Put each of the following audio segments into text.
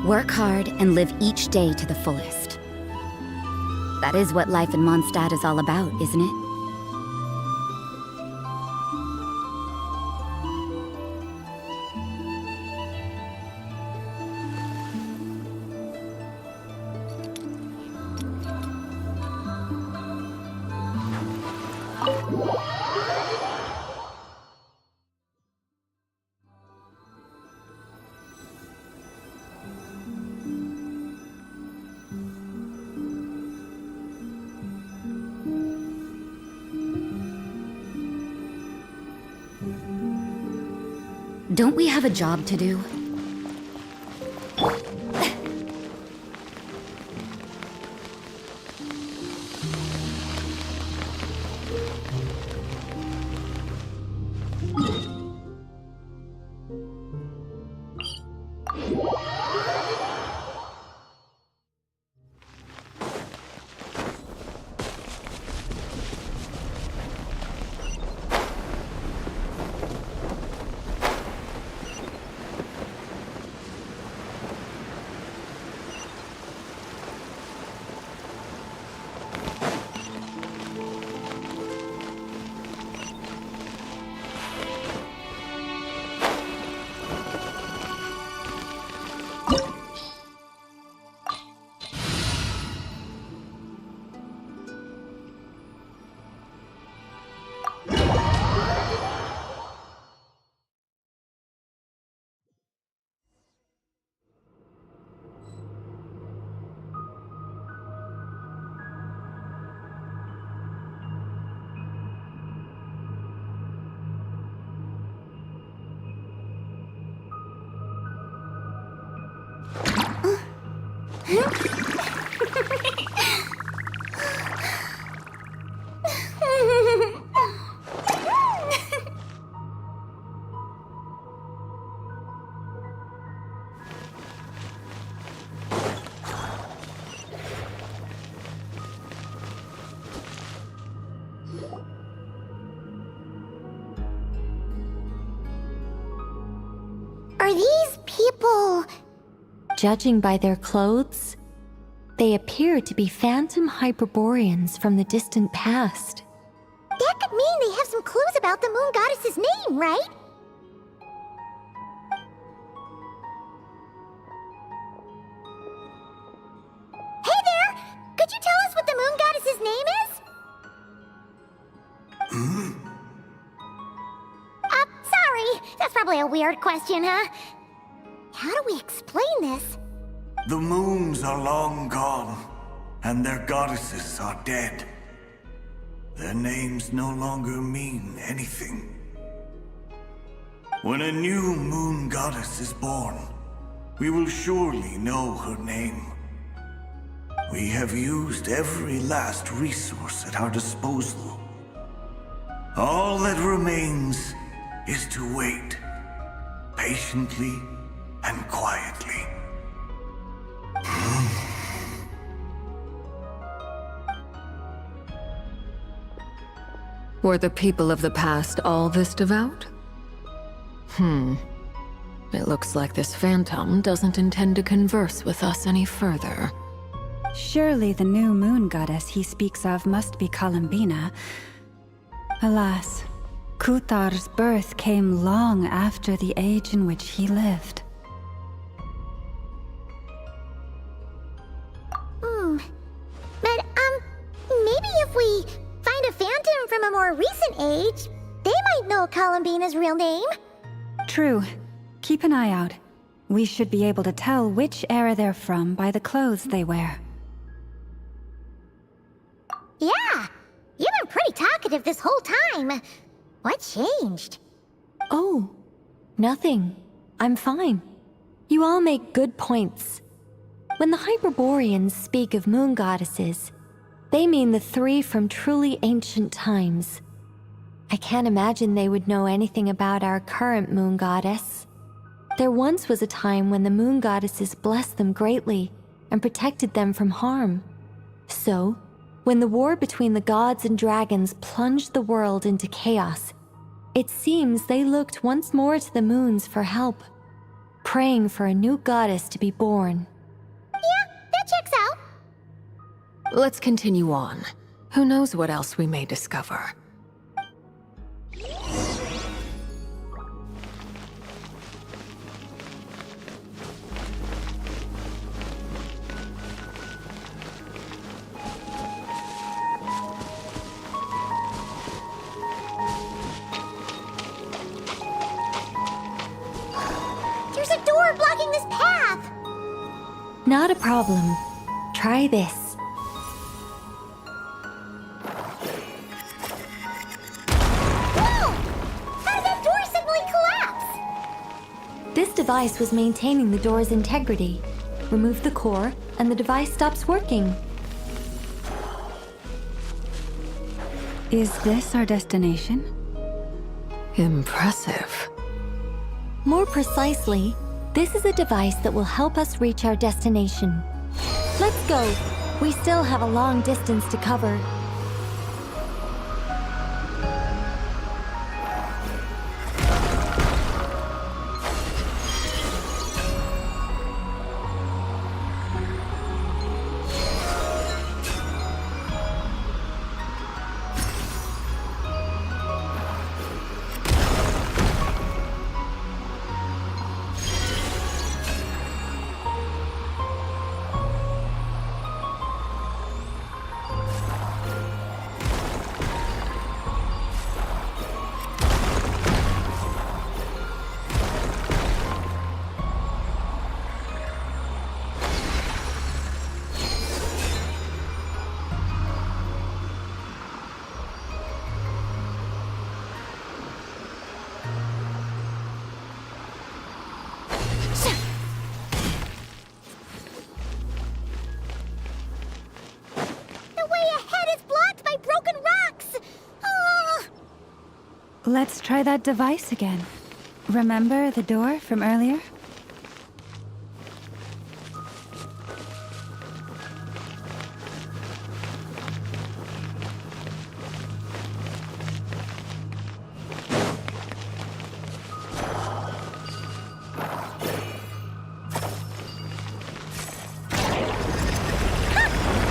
Work hard and live each day to the fullest. That is what life in Mondstadt is all about, isn't it? Don't we have a job to do? Are these people... Judging by their clothes, they appear to be phantom Hyperboreans from the distant past. That could mean they have some clues about the moon goddess's name, right? Hey there! Could you tell us what the moon goddess's name is? Sorry. That's probably a weird question, huh? How do we explain this? The moons are long gone, and their goddesses are dead. Their names no longer mean anything. When a new moon goddess is born, we will surely know her name. We have used every last resource at our disposal. All that remains is to wait, patiently and quietly. Were the people of the past all this devout? It looks like this phantom doesn't intend to converse with us any further. Surely the new moon goddess he speaks of must be Columbina. Alas, Kuthar's birth came long after the age in which he lived. But, maybe if we find a phantom from a more recent age, they might know Columbina's real name. True. Keep an eye out. We should be able to tell which era they're from by the clothes they wear. Yeah, you've been pretty talkative this whole time. What changed? Oh, nothing. I'm fine. You all make good points. When the Hyperboreans speak of moon goddesses, they mean the three from truly ancient times. I can't imagine they would know anything about our current moon goddess. There once was a time when the moon goddesses blessed them greatly and protected them from harm. So, when the war between the gods and dragons plunged the world into chaos, it seems they looked once more to the moons for help. praying for a new goddess to be born. Yeah, that checks out. Let's continue on. Who knows what else we may discover. There's a door blocking this path. Not a problem. Try this. Whoa! How did that door suddenly collapse? This device was maintaining the door's integrity. Remove the core, and the device stops working. Is this our destination? Impressive. More precisely, this is a device that will help us reach our destination. Let's go. We still have a long distance to cover. The way ahead is blocked by broken rocks. Oh. Let's try that device again. Remember the door from earlier?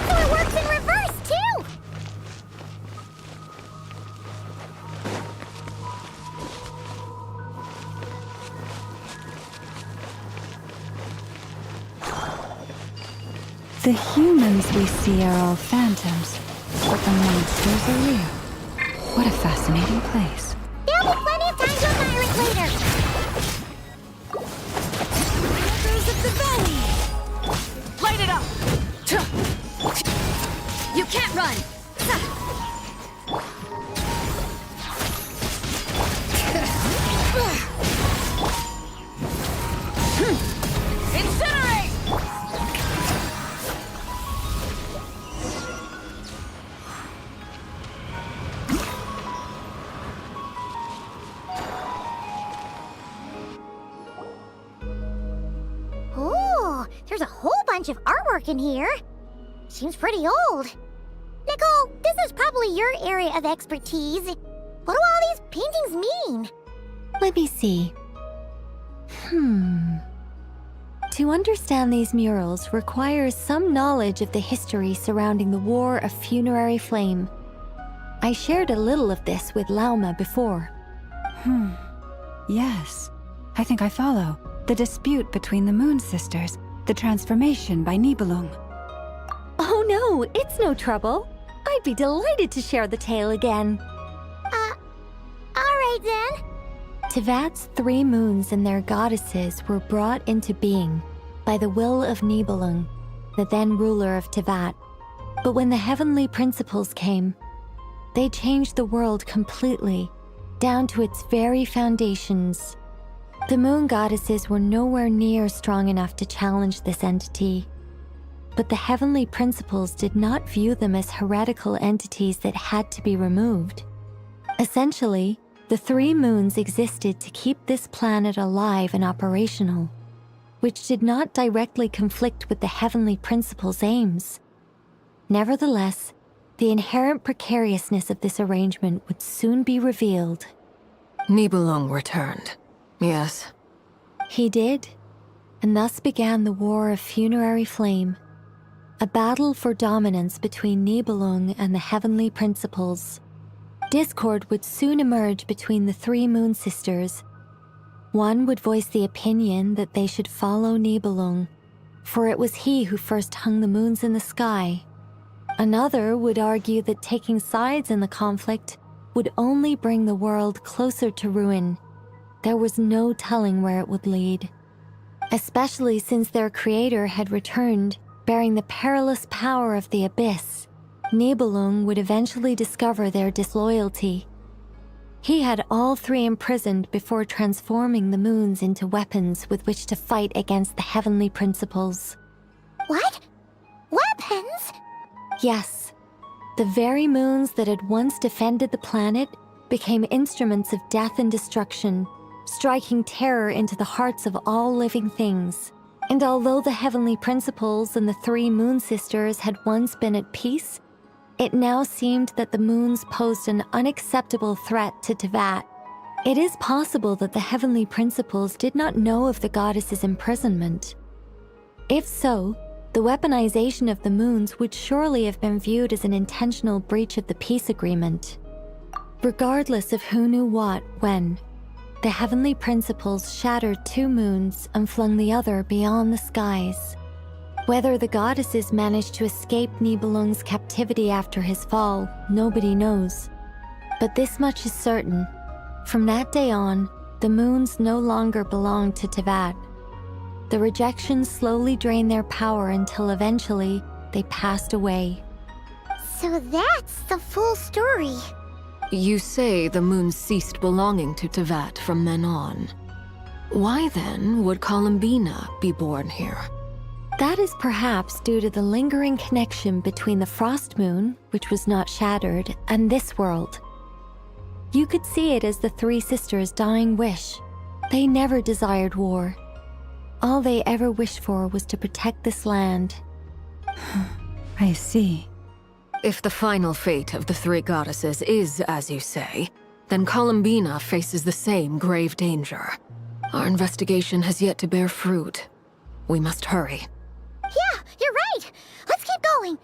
So it works in reverse, too! The humans we see are all phantoms, but the monsters are real. What a fascinating place. There'll be plenty of time to admire it later. Echoes of the valley! Light it up! You can't run! Incinerate! Ooh, there's a whole bunch of artwork in here. Seems pretty old. Nicole, this is probably your area of expertise. What do all these paintings mean? Let me see. To understand these murals requires some knowledge of the history surrounding the War of Funerary Flame. I shared a little of this with Lauma before. Yes, I think I follow. The dispute between the Moon Sisters, the transformation by Nibelung. Oh no, it's no trouble. I'd be delighted to share the tale again. Alright then. Tevat's 3 moons and their goddesses were brought into being by the will of Nibelung, the then ruler of Tevat. But when the heavenly principles came, they changed the world completely, down to its very foundations. The moon goddesses were nowhere near strong enough to challenge this entity. But the heavenly principles did not view them as heretical entities that had to be removed. Essentially, the 3 moons existed to keep this planet alive and operational, which did not directly conflict with the heavenly principles' aims. Nevertheless, the inherent precariousness of this arrangement would soon be revealed. Nibelung returned. Yes. He did, and thus began the War of Funerary Flame, a battle for dominance between Nibelung and the Heavenly Principles. Discord would soon emerge between the three Moon Sisters. One would voice the opinion that they should follow Nibelung, for it was he who first hung the moons in the sky. Another would argue that taking sides in the conflict would only bring the world closer to ruin. There was no telling where it would lead, especially since their creator had returned, bearing the perilous power of the abyss. Nibelung would eventually discover their disloyalty. He had all three imprisoned before transforming the moons into weapons with which to fight against the Heavenly Principles. What? Weapons? Yes, the very moons that had once defended the planet became instruments of death and destruction, striking terror into the hearts of all living things. And although the Heavenly Principles and the three Moon Sisters had once been at peace, it now seemed that the moons posed an unacceptable threat to Teyvat. It is possible that the Heavenly Principles did not know of the goddess's imprisonment. If so, the weaponization of the moons would surely have been viewed as an intentional breach of the peace agreement. Regardless of who knew what, when, the Heavenly Principles shattered two moons and flung the other beyond the skies. Whether the goddesses managed to escape Nibelung's captivity after his fall, nobody knows. But this much is certain. From that day on, the moons no longer belonged to Teyvat. The rejection slowly drained their power until eventually they passed away. So that's the full story. You say the moons ceased belonging to Teyvat from then on. Why then would Columbina be born here? That is perhaps due to the lingering connection between the Frost Moon, which was not shattered, and this world. You could see it as the three sisters' dying wish. They never desired war. All they ever wished for was to protect this land. I see. If the final fate of the three goddesses is as you say, then Columbina faces the same grave danger. Our investigation has yet to bear fruit. We must hurry. Yeah, you're right. Let's keep going.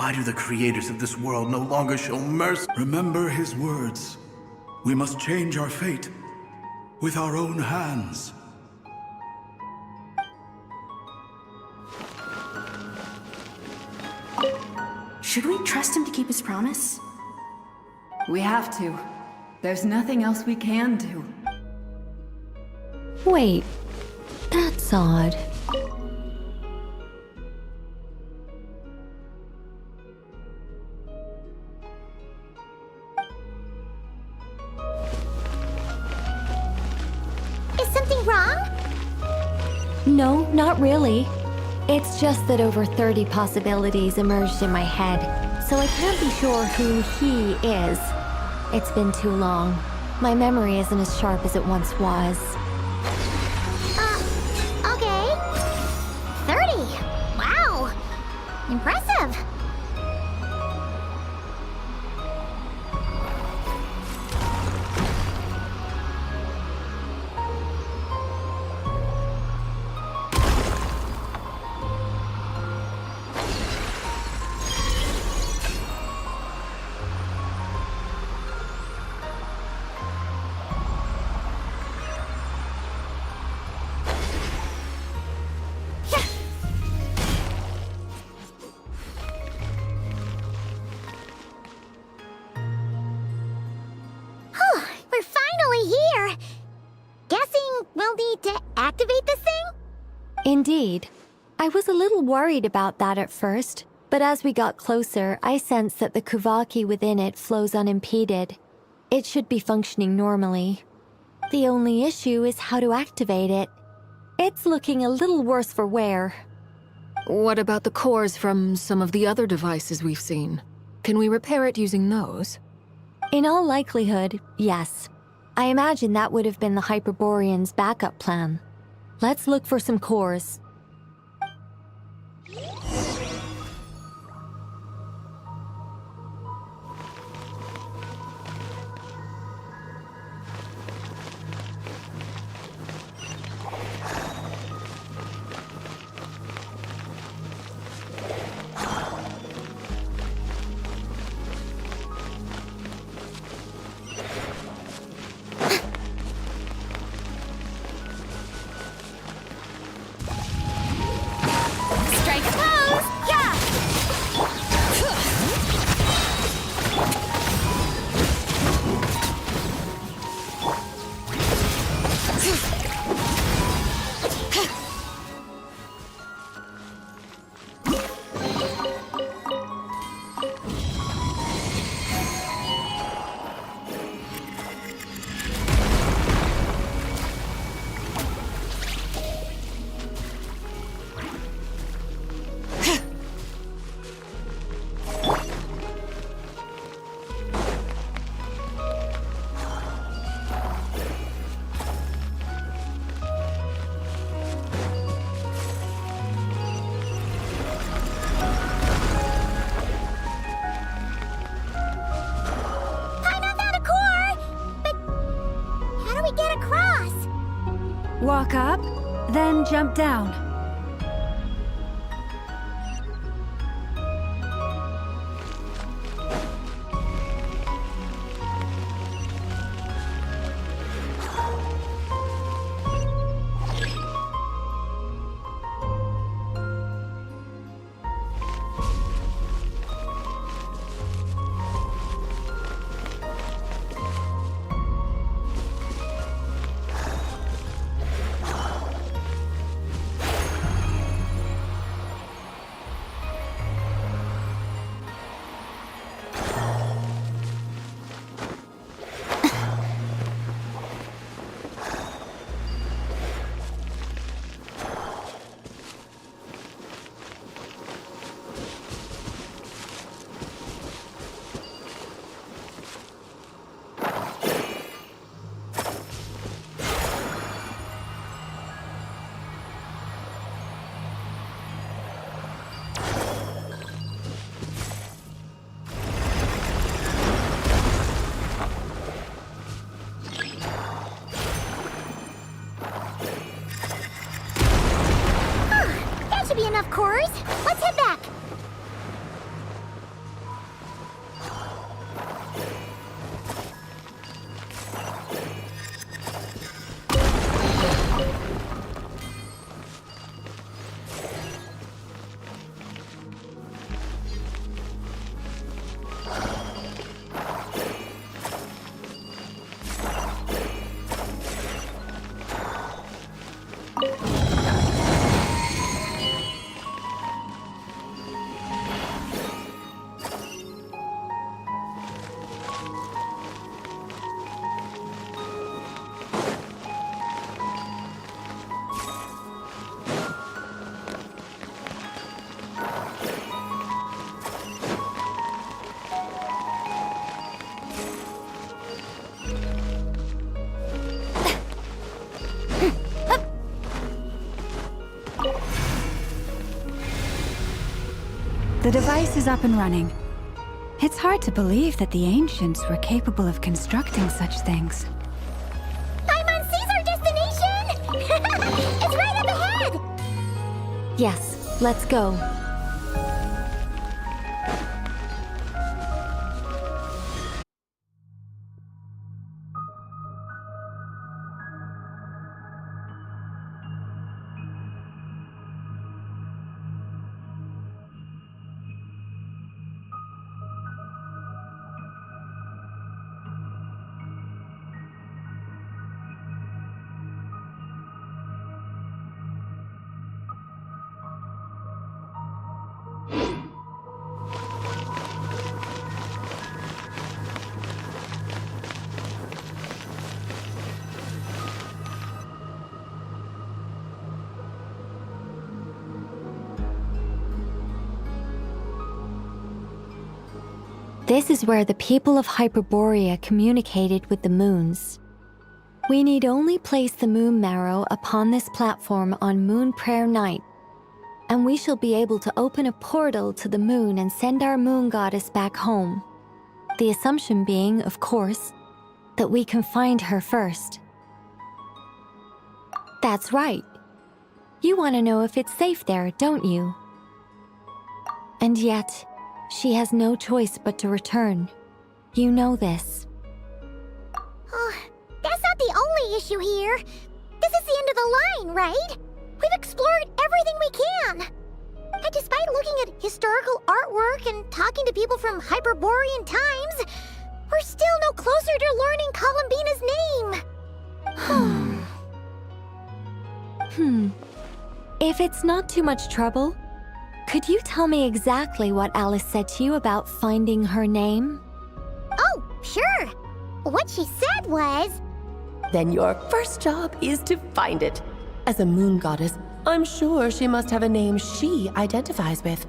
Why do the creators of this world no longer show mercy? Remember his words. We must change our fate with our own hands. Should we trust him to keep his promise? We have to. There's nothing else we can do. Wait, that's odd. Is something wrong? No, not really. It's just that over 30 possibilities emerged in my head, so I can't be sure who he is. It's been too long. My memory isn't as sharp as it once was. Okay. 30. Wow. Impressive. Indeed. I was a little worried about that at first, but as we got closer, I sensed that the Kuvaki within it flows unimpeded. It should be functioning normally. The only issue is how to activate it. It's looking a little worse for wear. What about the cores from some of the other devices we've seen? Can we repair it using those? In all likelihood, yes. I imagine that would have been the Hyperborean's backup plan. Let's look for some cores. Strike a pose! Yeah! Walk up, then jump down. That should be enough cores. Let's head back. The device is up and running. It's hard to believe that the ancients were capable of constructing such things. Paimon sees our destination! It's right up ahead! Yes, let's go. This is where the people of Hyperborea communicated with the moons. We need only place the moon marrow upon this platform on Moon Prayer Night, and we shall be able to open a portal to the moon and send our moon goddess back home. The assumption being, of course, that we can find her first. That's right. You want to know if it's safe there, don't you? And yet, she has no choice but to return. You know this. Oh, that's not the only issue here. This is the end of the line, right? We've explored everything we can. And despite looking at historical artwork and talking to people from Hyperborean times, we're still no closer to learning Columbina's name. If it's not too much trouble, could you tell me exactly what Alice said to you about finding her name? Oh, sure. What she said was... Then your first job is to find it. As a moon goddess, I'm sure she must have a name she identifies with.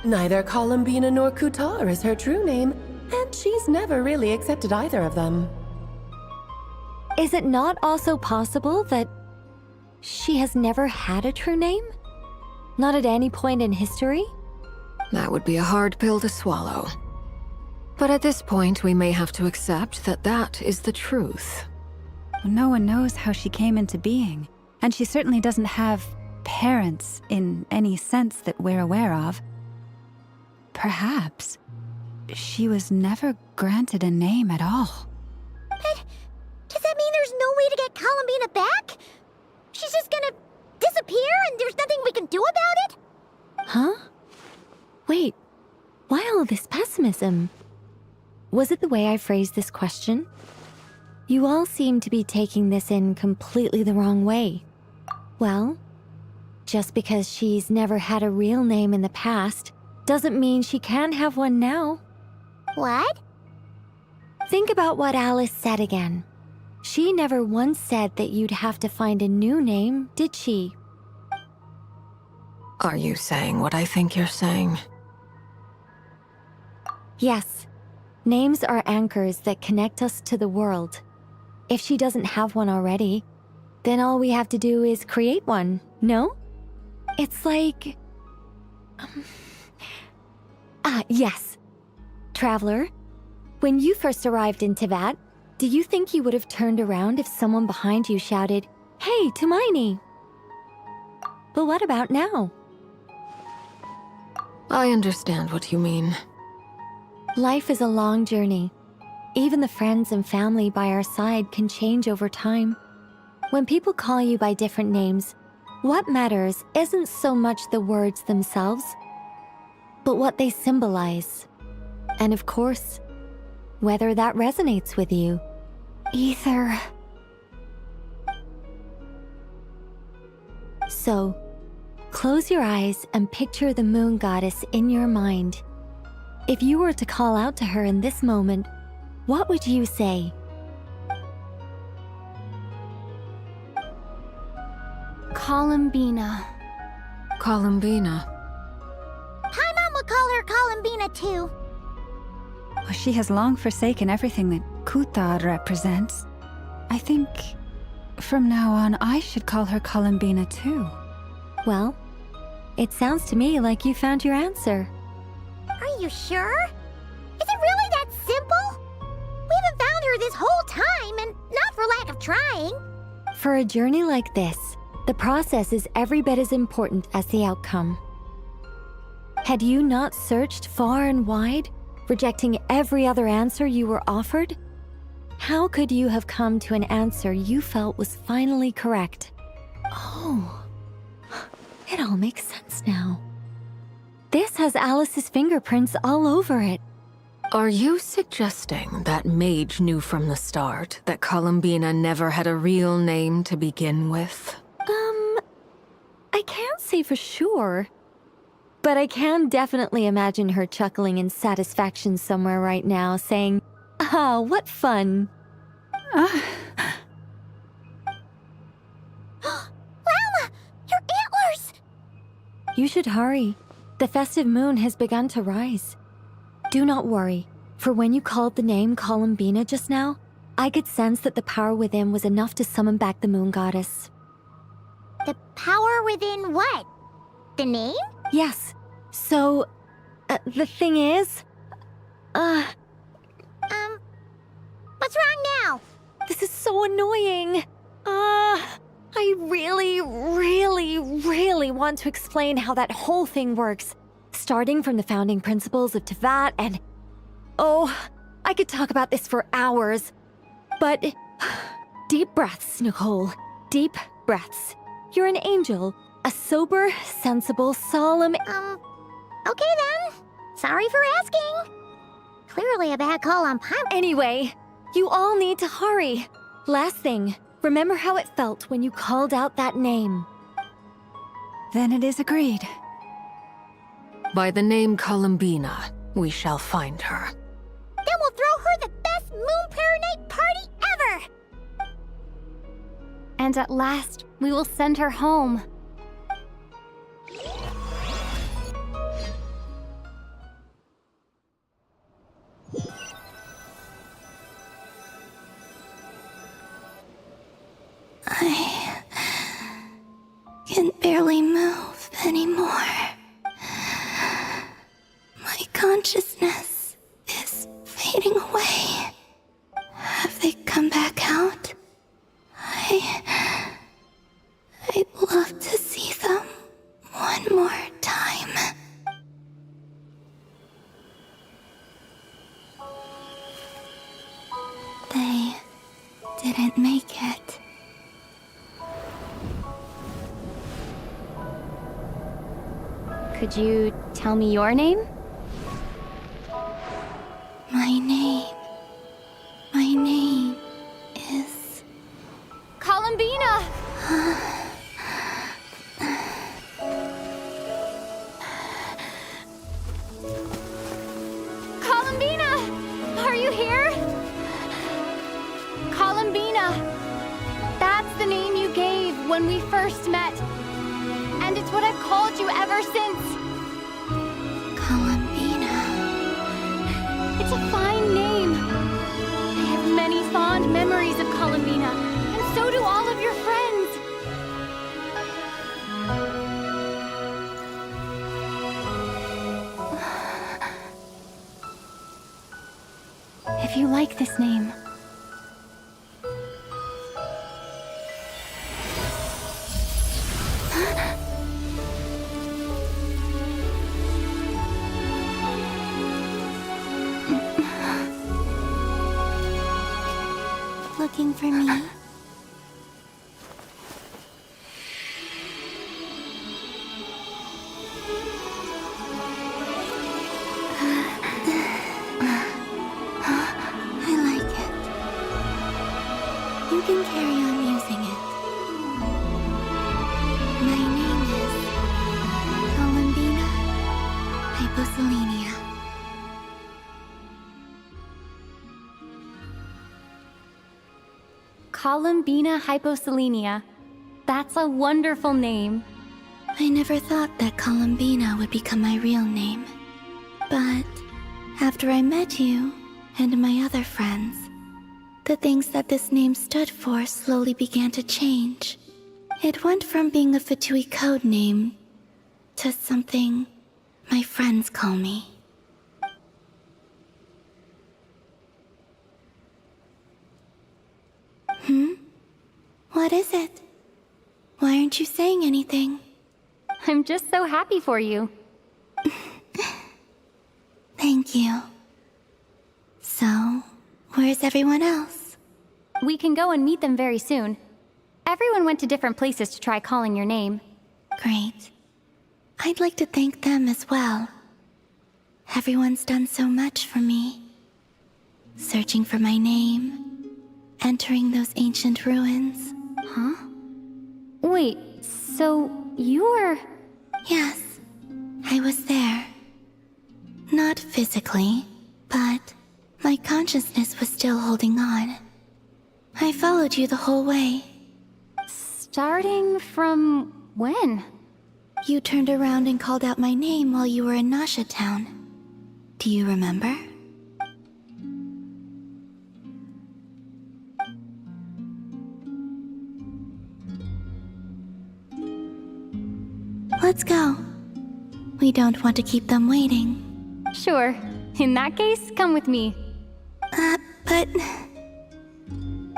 Neither Columbina nor Kutar is her true name, and she's never really accepted either of them. Is it not also possible that she has never had a true name? Not at any point in history? That would be a hard pill to swallow. But at this point, we may have to accept that that is the truth. No one knows how she came into being, and she certainly doesn't have parents in any sense that we're aware of. Perhaps she was never granted a name at all. But does that mean there's no way to get Columbina back? She's just gonna disappear and there's nothing we can do about it? Huh? Wait, why all this pessimism? Was it the way I phrased this question? You all seem to be taking this in completely the wrong way. Well, just because she's never had a real name in the past doesn't mean she can't have one now. What? Think about what Alice said again. She never once said that you'd have to find a new name, did she? Are you saying what I think you're saying? Yes. Names are anchors that connect us to the world. If she doesn't have one already, then all we have to do is create one, no? It's like... yes. Traveler, when you first arrived in Teyvat, do you think you would have turned around if someone behind you shouted, "Hey, Tumaini"? But what about now? I understand what you mean. Life is a long journey. Even the friends and family by our side can change over time. When people call you by different names, what matters isn't so much the words themselves, but what they symbolize. And of course, whether that resonates with you. Ether. So, close your eyes and picture the moon goddess in your mind. If you were to call out to her in this moment, what would you say? Columbina. Columbina. Paimon would call her Columbina too. Well, she has long forsaken everything that Kutar represents. I think from now on I should call her Columbina too. Well, it sounds to me like you found your answer. Are you sure? Is it really that simple? We haven't found her this whole time, and not for lack of trying. For a journey like this, the process is every bit as important as the outcome. Had you not searched far and wide, rejecting every other answer you were offered, how could you have come to an answer you felt was finally correct? Oh, it all makes sense now. This has Alice's fingerprints all over it. Are you suggesting that Mage knew from the start that Columbina never had a real name to begin with? I can't say for sure, but I can definitely imagine her chuckling in satisfaction somewhere right now, saying, "Ah, what fun." Llama, your antlers! You should hurry. The festive moon has begun to rise. Do not worry, for when you called the name Columbina just now, I could sense that the power within was enough to summon back the moon goddess. The power within what? The name? Yes. So, the thing is... What's wrong now? This is so annoying. I really want to explain how that whole thing works. Starting from the founding principles of Tevat and... Oh, I could talk about this for hours. But... Deep breaths, Nicole. Deep breaths. You're an angel. A sober, sensible, solemn... Okay then. Sorry for asking. Clearly a bad call on Pop. Anyway, you all need to hurry. Last thing, remember how it felt when you called out that name. Then it is agreed. By the name Columbina, we shall find her. Then we'll throw her the best Moon Night party ever! And at last, we will send her home. I can barely move anymore. My consciousness is fading away. Have they come back out? I'd love to see them one more time. They didn't make it. Could you tell me your name? My name is... Columbina! Columbina! Are you here? Columbina! That's the name you gave when we first met. And it's what I've called you ever since. Columbina. It's a fine name. I have many fond memories of Columbina, and so do all of your friends. If you like this name, Looking for me? I like it. You can carry on using it. My name is Columbina Hyposelenia. Columbina Hyposelenia. That's a wonderful name. I never thought that Columbina would become my real name. But after I met you and my other friends, the things that this name stood for slowly began to change. It went from being a Fatui code name to something my friends call me. What is it? Why aren't you saying anything? I'm just so happy for you. Thank you. So, where's everyone else? We can go and meet them very soon. Everyone went to different places to try calling your name. Great. I'd like to thank them as well. Everyone's done so much for me. Searching for my name, entering those ancient ruins. Huh? Wait, so you were... Yes, I was there. Not physically, but my consciousness was still holding on. I followed you the whole way. Starting from when? You turned around and called out my name while you were in Nasha Town. Do you remember? Let's go. We don't want to keep them waiting. Sure. In that case, come with me. But...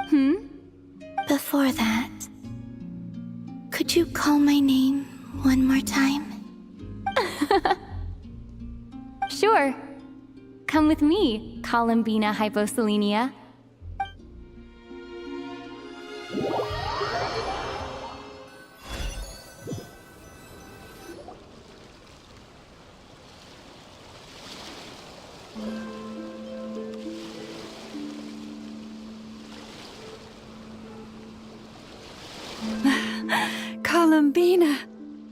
Hmm? Before that... Could you call my name one more time? Sure. Come with me, Columbina Hyposelenia. Columbina!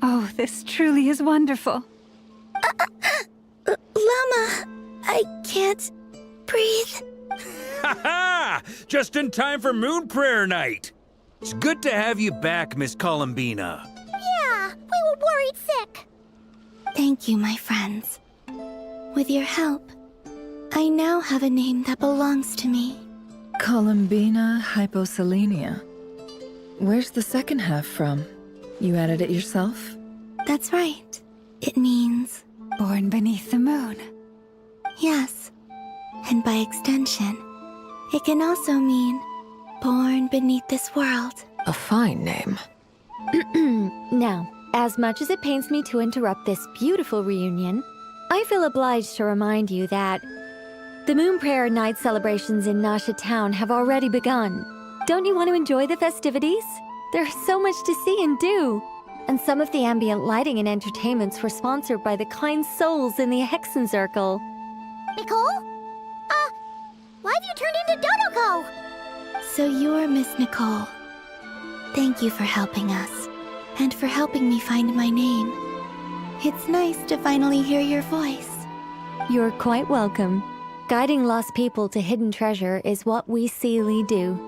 Oh, this truly is wonderful. Llama, I can't breathe. Ha ha! Just in time for Moon Prayer Night. It's good to have you back, Miss Columbina. Yeah, we were worried sick. Thank you, my friends. With your help, I now have a name that belongs to me. Columbina Hyposelenia. Where's the second half from? You added it yourself? That's right. It means... Born beneath the moon. Yes. And by extension, it can also mean born beneath this world. A fine name. Now, as much as it pains me to interrupt this beautiful reunion, I feel obliged to remind you that the Moon Prayer Night celebrations in Nasha Town have already begun. Don't you want to enjoy the festivities? There's so much to see and do. And some of the ambient lighting and entertainments were sponsored by the kind souls in the Hexen Circle. Nicole? Why have you turned into Dodoko? So you're Miss Nicole. Thank you for helping us, and for helping me find my name. It's nice to finally hear your voice. You're quite welcome. Guiding lost people to hidden treasure is what we Seelie do.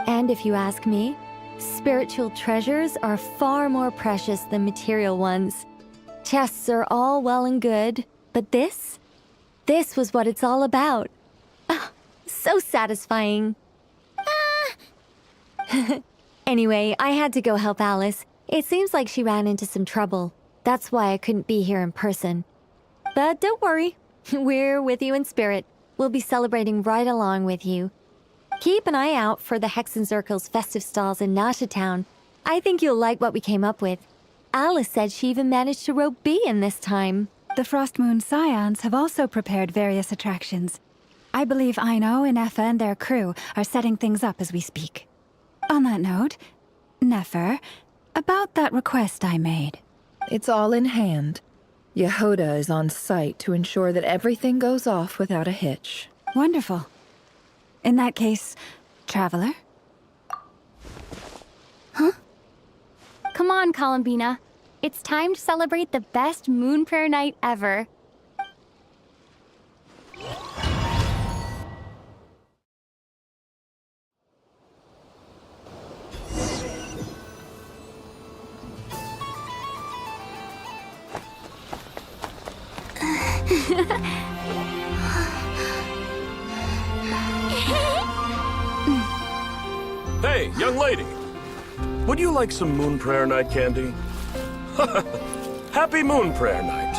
And if you ask me, spiritual treasures are far more precious than material ones. Chests are all well and good, but this was what it's all about. Ah, so satisfying. Anyway, I had to go help Alice. It seems like she ran into some trouble. That's why I couldn't be here in person. But don't worry, we're with you in spirit. We'll be celebrating right along with you. Keep an eye out for the Hexen Circle's festive stalls in Nasha Town. I think you'll like what we came up with. Alice said she even managed to rope B in this time. The Frost Moon Scions have also prepared various attractions. I believe Aino and Effa and their crew are setting things up as we speak. On that note, Nefer, about that request I made. It's all in hand. Yehoda is on site to ensure that everything goes off without a hitch. Wonderful. In that case, Traveler? Huh? Come on, Columbina. It's time to celebrate the best Moon Prayer Night ever. Hey, young lady. Would you like some Moon Prayer Night candy? Happy Moon Prayer Night.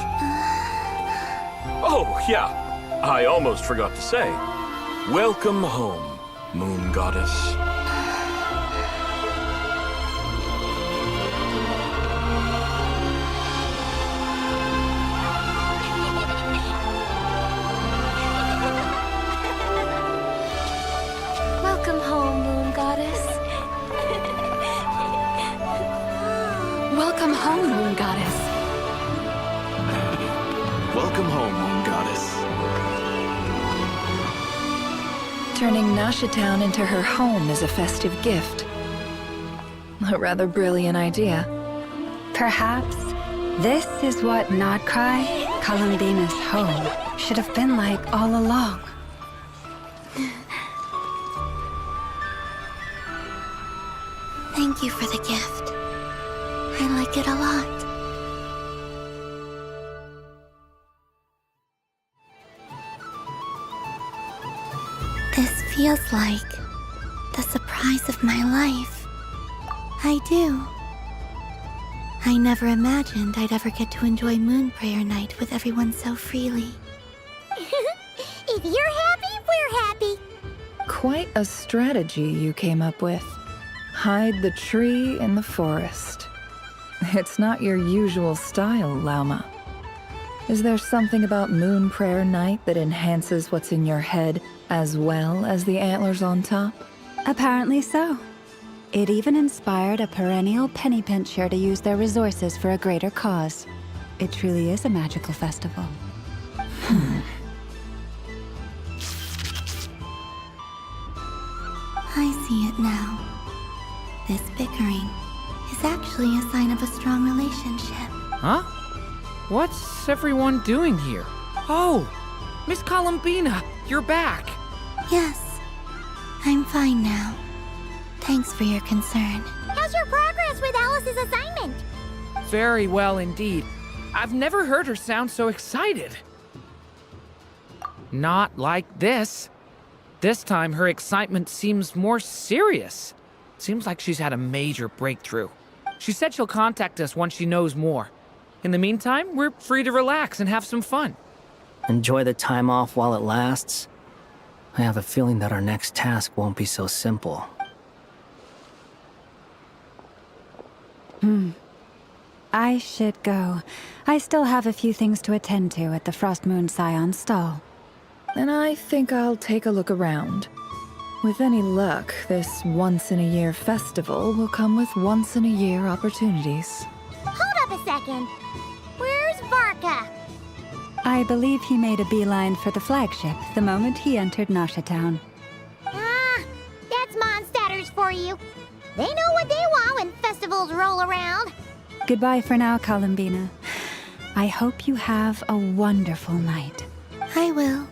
Oh, yeah. I almost forgot to say. Welcome home, Moon Goddess. Welcome home, Moon Goddess. Welcome home, Moon Goddess. Welcome home, Moon Goddess. Turning Nasha Town into her home is a festive gift. A rather brilliant idea. Perhaps this is what Nodcry, Columbina's home, should have been like all along. Thank you for the gift. I like it a lot. feels like the surprise of my life. I do. I never imagined I'd ever get to enjoy Moon Prayer Night with everyone so freely. If you're happy, we're happy. Quite a strategy you came up with. Hide the tree in the forest. It's not your usual style, Lauma. Is there something about Moon Prayer Night that enhances what's in your head as well as the antlers on top? Apparently so. It even inspired a perennial penny pincher to use their resources for a greater cause. It truly is a magical festival. I see it now. This bickering is actually a sign of a strong relationship. Huh? What's everyone doing here? Oh, Miss Columbina, you're back. Yes, I'm fine now. Thanks for your concern. How's your progress with Alice's assignment? Very well indeed. I've never heard her sound so excited. Not like this. This time, her excitement seems more serious. Seems like she's had a major breakthrough. She said she'll contact us once she knows more. In the meantime, we're free to relax and have some fun. Enjoy the time off while it lasts. I have a feeling that our next task won't be so simple. I should go. I still have a few things to attend to at the Frost Moon Scion stall. And I think I'll take a look around. With any luck, this once-in-a-year festival will come with once-in-a-year opportunities. Hold up a second. Where's Varka? I believe he made a beeline for the flagship the moment he entered Nasha Town. Ah, that's Mondstadters for you. They know what they want when festivals roll around. Goodbye for now, Columbina. I hope you have a wonderful night. I will.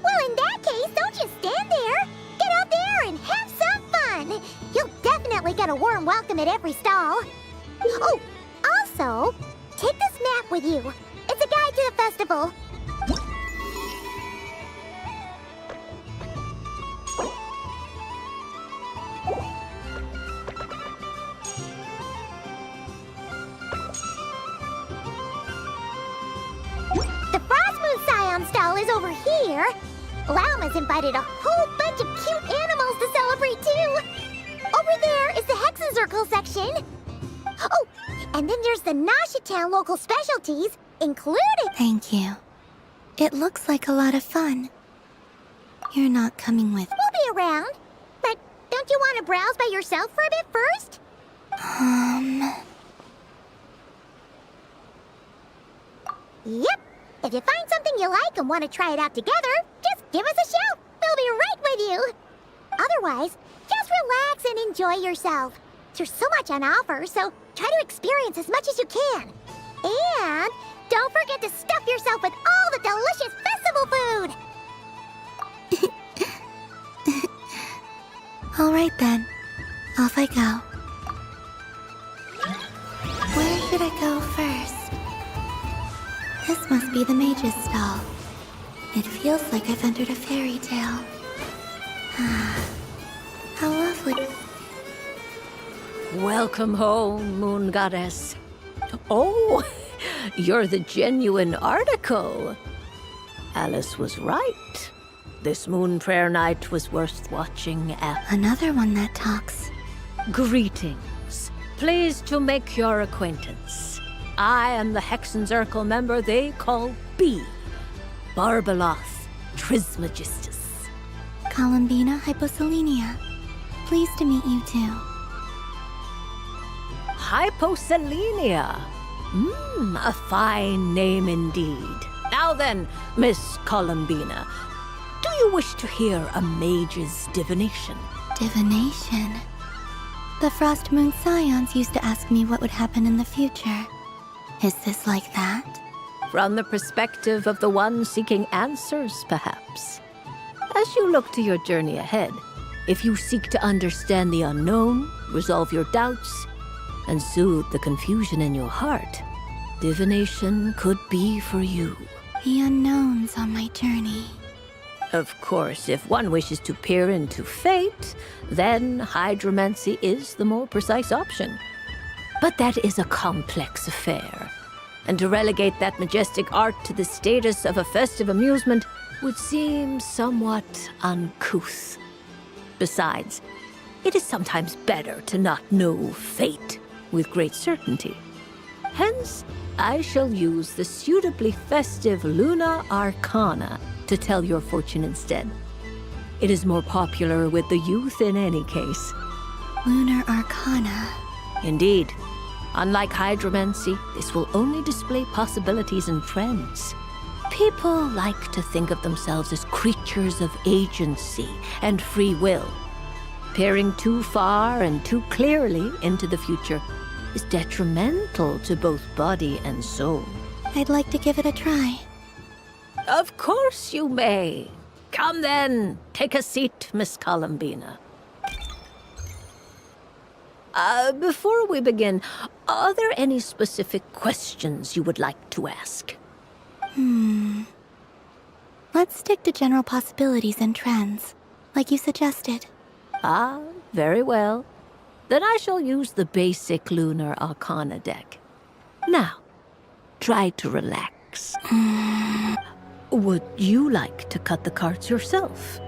Well, in that case, don't just stand there. Get out there and have some fun. You'll definitely get a warm welcome at every stall. Oh, also, take this map with you. It's a guide to the festival. The Frost Moon Scion stall is over here. Lauma's invited a whole bunch of cute animals to celebrate too. Over there is the Hexen Circle section. Oh, and then there's the Nasha Town local specialties, including... Thank you. It looks like a lot of fun. You're not coming with... We'll be around. But don't you want to browse by yourself for a bit first? Yep. If you find something you like and want to try it out together, just give us a shout. We'll be right with you. Otherwise, just relax and enjoy yourself. There's so much on offer, so try to experience as much as you can. And don't forget to stuff yourself with all the delicious festival food. All right then. Off I go. Where should I go first? This must be the mage's stall. It feels like I've entered a fairy tale. How lovely. Welcome home, Moon Goddess. Oh, you're the genuine article. Alice was right. This Moon Prayer Night was worth watching at. Another one that talks. Greetings. Pleased to make your acquaintance. I am the Hexen Circle member they call B. Barbeloth Trismegistus. Columbina Hyposelenia. Pleased to meet you too. Hyposelenia. A fine name indeed. Now then, Miss Columbina, do you wish to hear a mage's divination? Divination? The Frost Moon Scions used to ask me what would happen in the future. Is this like that? From the perspective of the one seeking answers, perhaps. As you look to your journey ahead, if you seek to understand the unknown, resolve your doubts, and soothe the confusion in your heart, divination could be for you. The unknown. guidance on my journey. Of course, if one wishes to peer into fate, then hydromancy is the more precise option. But that is a complex affair, and to relegate that majestic art to the status of a festive amusement would seem somewhat uncouth. Besides, it is sometimes better to not know fate with great certainty. Hence, I shall use the suitably festive Luna Arcana to tell your fortune instead. It is more popular with the youth in any case. Lunar Arcana. Indeed. Unlike hydromancy, this will only display possibilities and trends. People like to think of themselves as creatures of agency and free will. Peering too far and too clearly into the future is detrimental to both body and soul. I'd like to give it a try. Of course you may. Come then, take a seat, Miss Columbina. Before we begin, are there any specific questions you would like to ask? Let's stick to general possibilities and trends, like you suggested. Ah, very well. Then I shall use the basic Lunar Arcana deck. Now, try to relax. Would you like to cut the cards yourself?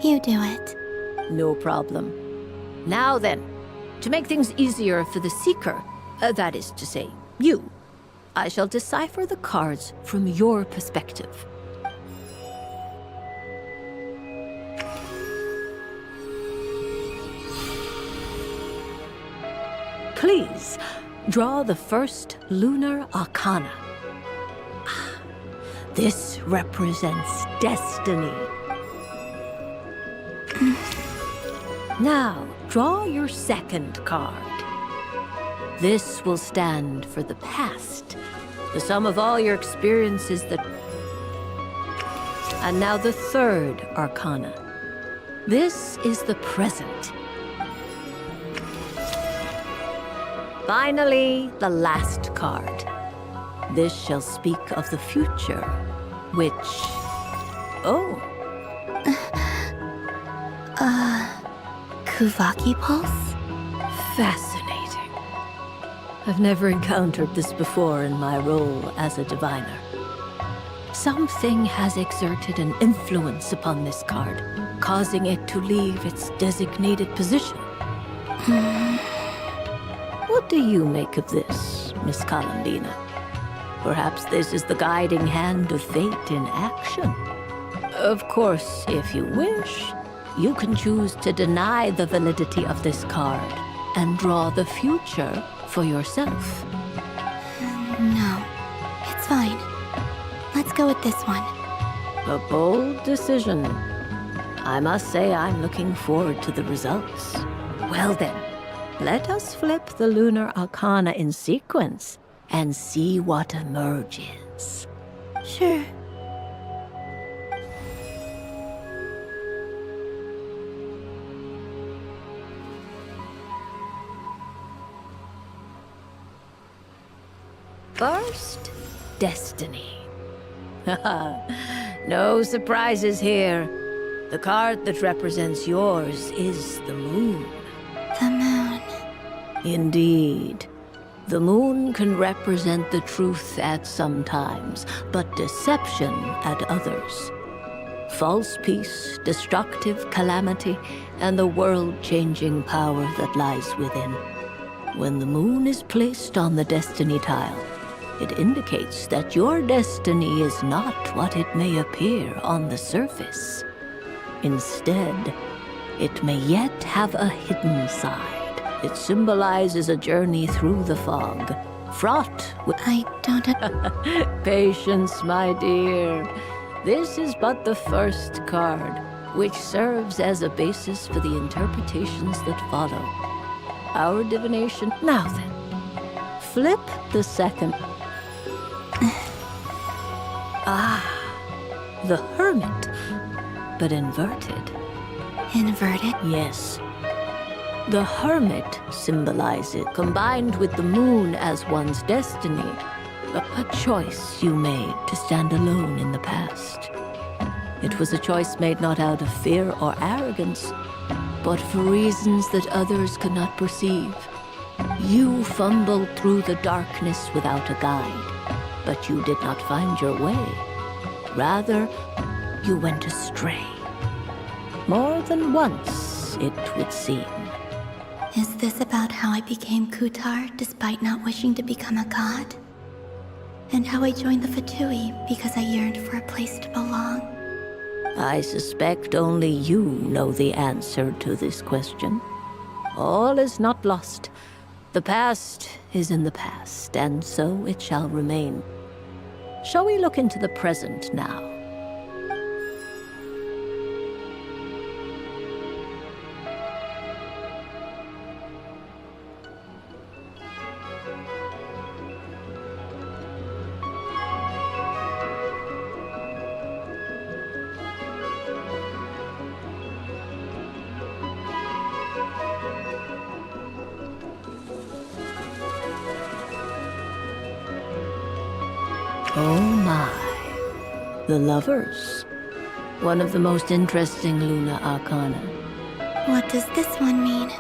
You do it. No problem. Now then, to make things easier for the seeker, that is to say, you, I shall decipher the cards from your perspective. Please, draw the first Lunar Arcana. This represents destiny. Now, draw your second card. This will stand for the past, the sum of all your experiences that... And now the third Arcana. This is the present. Finally, the last card. This shall speak of the future, which... Oh. Kuvaki Pulse? Fascinating. I've never encountered this before in my role as a diviner. Something has exerted an influence upon this card, causing it to leave its designated position. What do you make of this, Miss Columbina? Perhaps this is the guiding hand of fate in action. Of course, if you wish, you can choose to deny the validity of this card and draw the future for yourself. No, it's fine. Let's go with this one. A bold decision. I must say I'm looking forward to the results. Well then, let us flip the Lunar Arcana in sequence and see what emerges. Sure. First, destiny. No surprises here. The card that represents yours is the moon. The moon. Indeed. The moon can represent the truth at some times, but deception at others. False peace, destructive calamity, and the world-changing power that lies within. When the moon is placed on the destiny tile, it indicates that your destiny is not what it may appear on the surface. Instead, it may yet have a hidden side. It symbolizes a journey through the fog, fraught with... I don't... Patience, my dear. This is but the first card, which serves as a basis for the interpretations that follow. Our divination... Now then, flip the second... the Hermit, but inverted. Inverted? Yes. The Hermit symbolizes, combined with the moon as one's destiny, a choice you made to stand alone in the past. It was a choice made not out of fear or arrogance, but for reasons that others could not perceive. You fumbled through the darkness without a guide, but you did not find your way. Rather, you went astray. More than once, it would seem. Is this about how I became Kutar despite not wishing to become a god? And how I joined the Fatui because I yearned for a place to belong? I suspect only you know the answer to this question. All is not lost. The past is in the past, and so it shall remain. Shall we look into the present now? Oh my. The Lovers. One of the most interesting Luna Arcana. What does this one mean?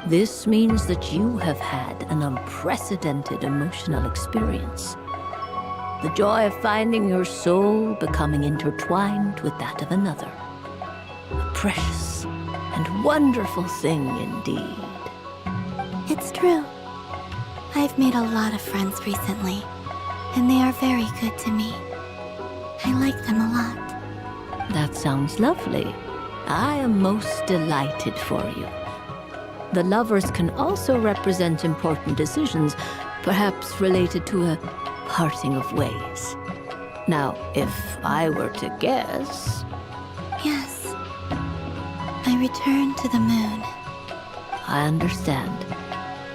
This means that you have had an unprecedented emotional experience. The joy of finding your soul becoming intertwined with that of another. A precious and wonderful thing indeed. It's true. I've made a lot of friends recently, and they are very good to me. I like them a lot. That sounds lovely. I am most delighted for you. The Lovers can also represent important decisions, perhaps related to a parting of ways. Now, if I were to guess... Yes. I return to the moon. I understand.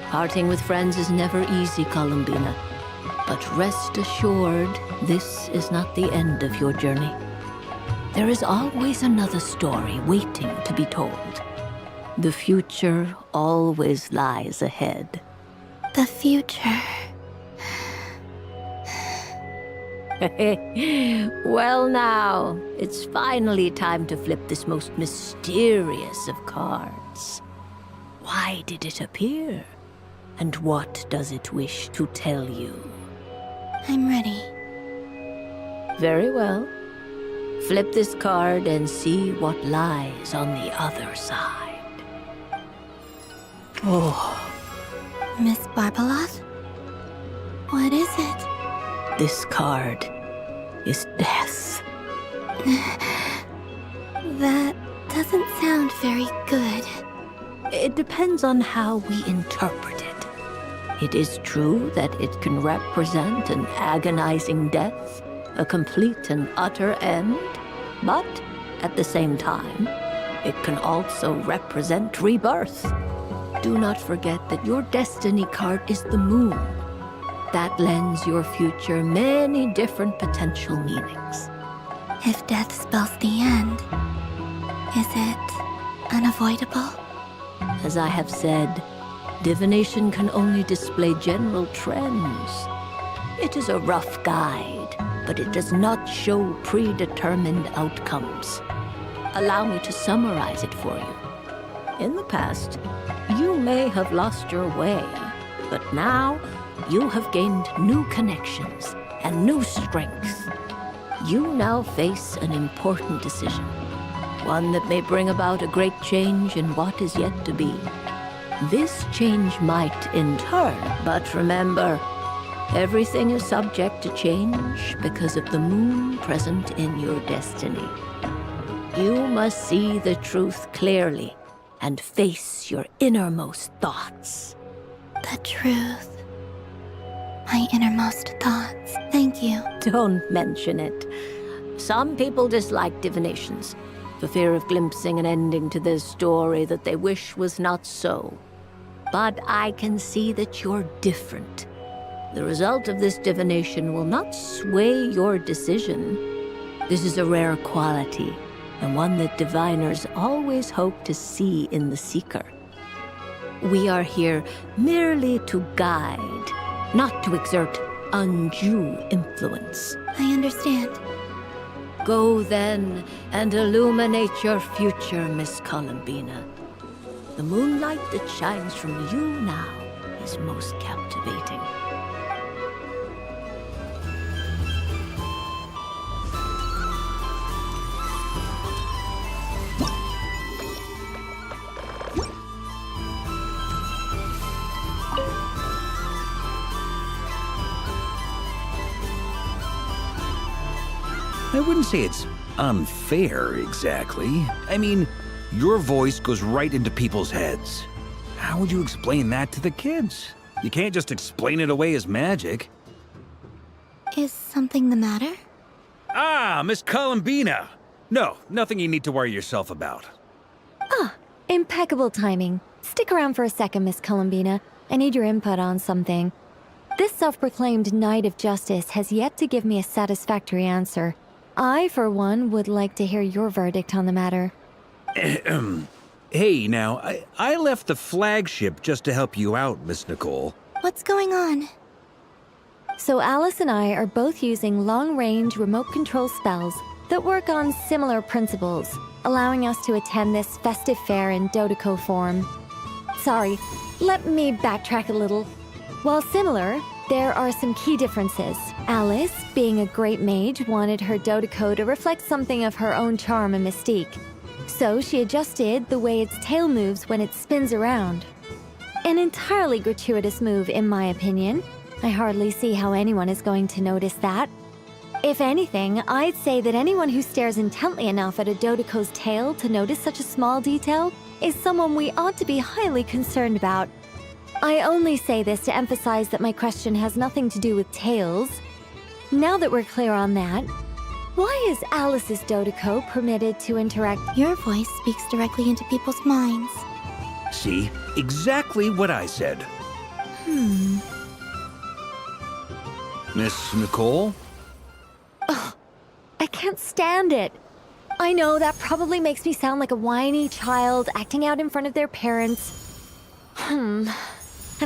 Parting with friends is never easy, Columbina. But rest assured, this is not the end of your journey. There is always another story waiting to be told. The future always lies ahead. The future. Well now, it's finally time to flip this most mysterious of cards. Why did it appear? And what does it wish to tell you? I'm ready. Very well. Flip this card and see what lies on the other side. Oh. Miss Barbeloth? What is it? This card is death. That doesn't sound very good. It depends on how we interpret it. It is true that it can represent an agonizing death, a complete and utter end, but at the same time, it can also represent rebirth. Do not forget that your destiny card is the moon. That lends your future many different potential meanings. If death spells the end, is it unavoidable? As I have said, divination can only display general trends. It is a rough guide, but it does not show predetermined outcomes. Allow me to summarize it for you. In the past, you may have lost your way, but now you have gained new connections and new strength. You now face an important decision, one that may bring about a great change in what is yet to be. This change might in turn, but remember, everything is subject to change because of the moon present in your destiny. You must see the truth clearly and face your innermost thoughts. The truth. My innermost thoughts. Thank you. Don't mention it. Some people dislike divinations, for fear of glimpsing an ending to their story that they wish was not so. But I can see that you're different. The result of this divination will not sway your decision. This is a rare quality, and one that diviners always hope to see in the seeker. We are here merely to guide, not to exert undue influence. I understand. Go then and illuminate your future, Miss Columbina. The moonlight that shines from you now is most captivating. I wouldn't say it's unfair, exactly. I mean, your voice goes right into people's heads. How would you explain that to the kids? You can't just explain it away as magic. Is something the matter? Ah, Miss Columbina! No, nothing you need to worry yourself about. Ah, impeccable timing. Stick around for a second, Miss Columbina. I need your input on something. This self-proclaimed Knight of Justice has yet to give me a satisfactory answer. I, for one, would like to hear your verdict on the matter. Hey, now, I left the flagship just to help you out, Miss Nicole. What's going on? So Alice and I are both using long-range remote control spells that work on similar principles, allowing us to attend this festive fair in Dodeco form. Sorry, let me backtrack a little. While similar, there are some key differences. Alice, being a great mage, wanted her Dodeco to reflect something of her own charm and mystique. So she adjusted the way its tail moves when it spins around. An entirely gratuitous move, in my opinion. I hardly see how anyone is going to notice that. If anything, I'd say that anyone who stares intently enough at a Dodeco's tail to notice such a small detail is someone we ought to be highly concerned about. I only say this to emphasize that my question has nothing to do with tails. Now that we're clear on that, why is Alice's Dodeco permitted to interact? Your voice speaks directly into people's minds. See? Exactly what I said. Miss Nicole? Ugh, I can't stand it. I know that probably makes me sound like a whiny child acting out in front of their parents. And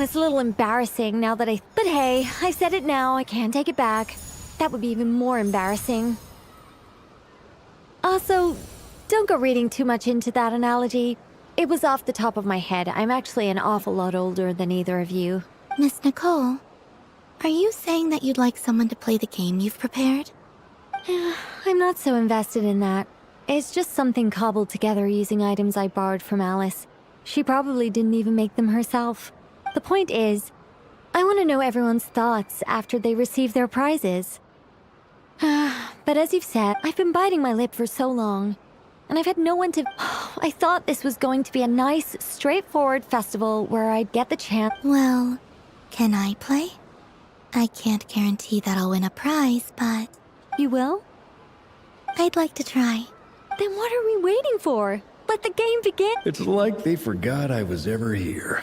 it's a little embarrassing now that But hey, I said it now, I can't take it back. That would be even more embarrassing. Also, don't go reading too much into that analogy. It was off the top of my head. I'm actually an awful lot older than either of you. Miss Nicole, are you saying that you'd like someone to play the game you've prepared? I'm not so invested in that. It's just something cobbled together using items I borrowed from Alice. She probably didn't even make them herself. The point is, I want to know everyone's thoughts after they receive their prizes. But as you've said, I've been biting my lip for so long, and I've had no one to... I thought this was going to be a nice, straightforward festival where I'd get the chance... Well, can I play? I can't guarantee that I'll win a prize, but... You will? I'd like to try. Then what are we waiting for? Let the game begin! It's like they forgot I was ever here.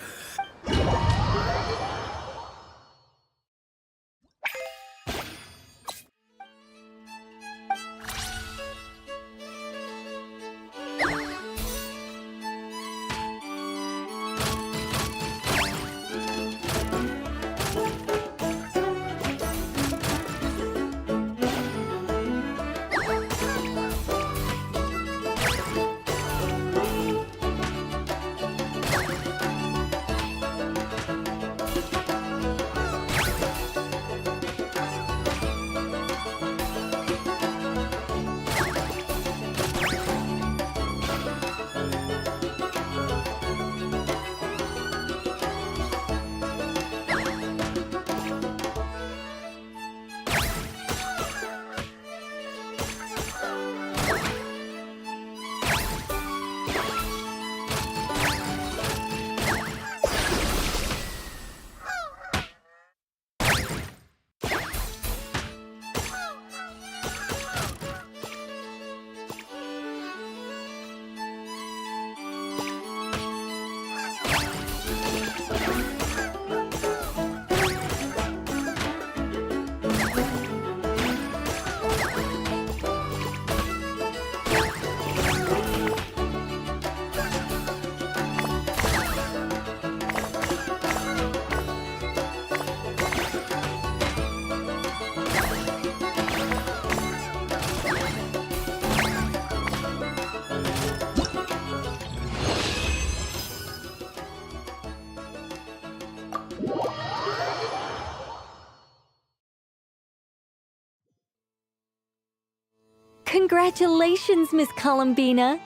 Congratulations, Miss Columbina!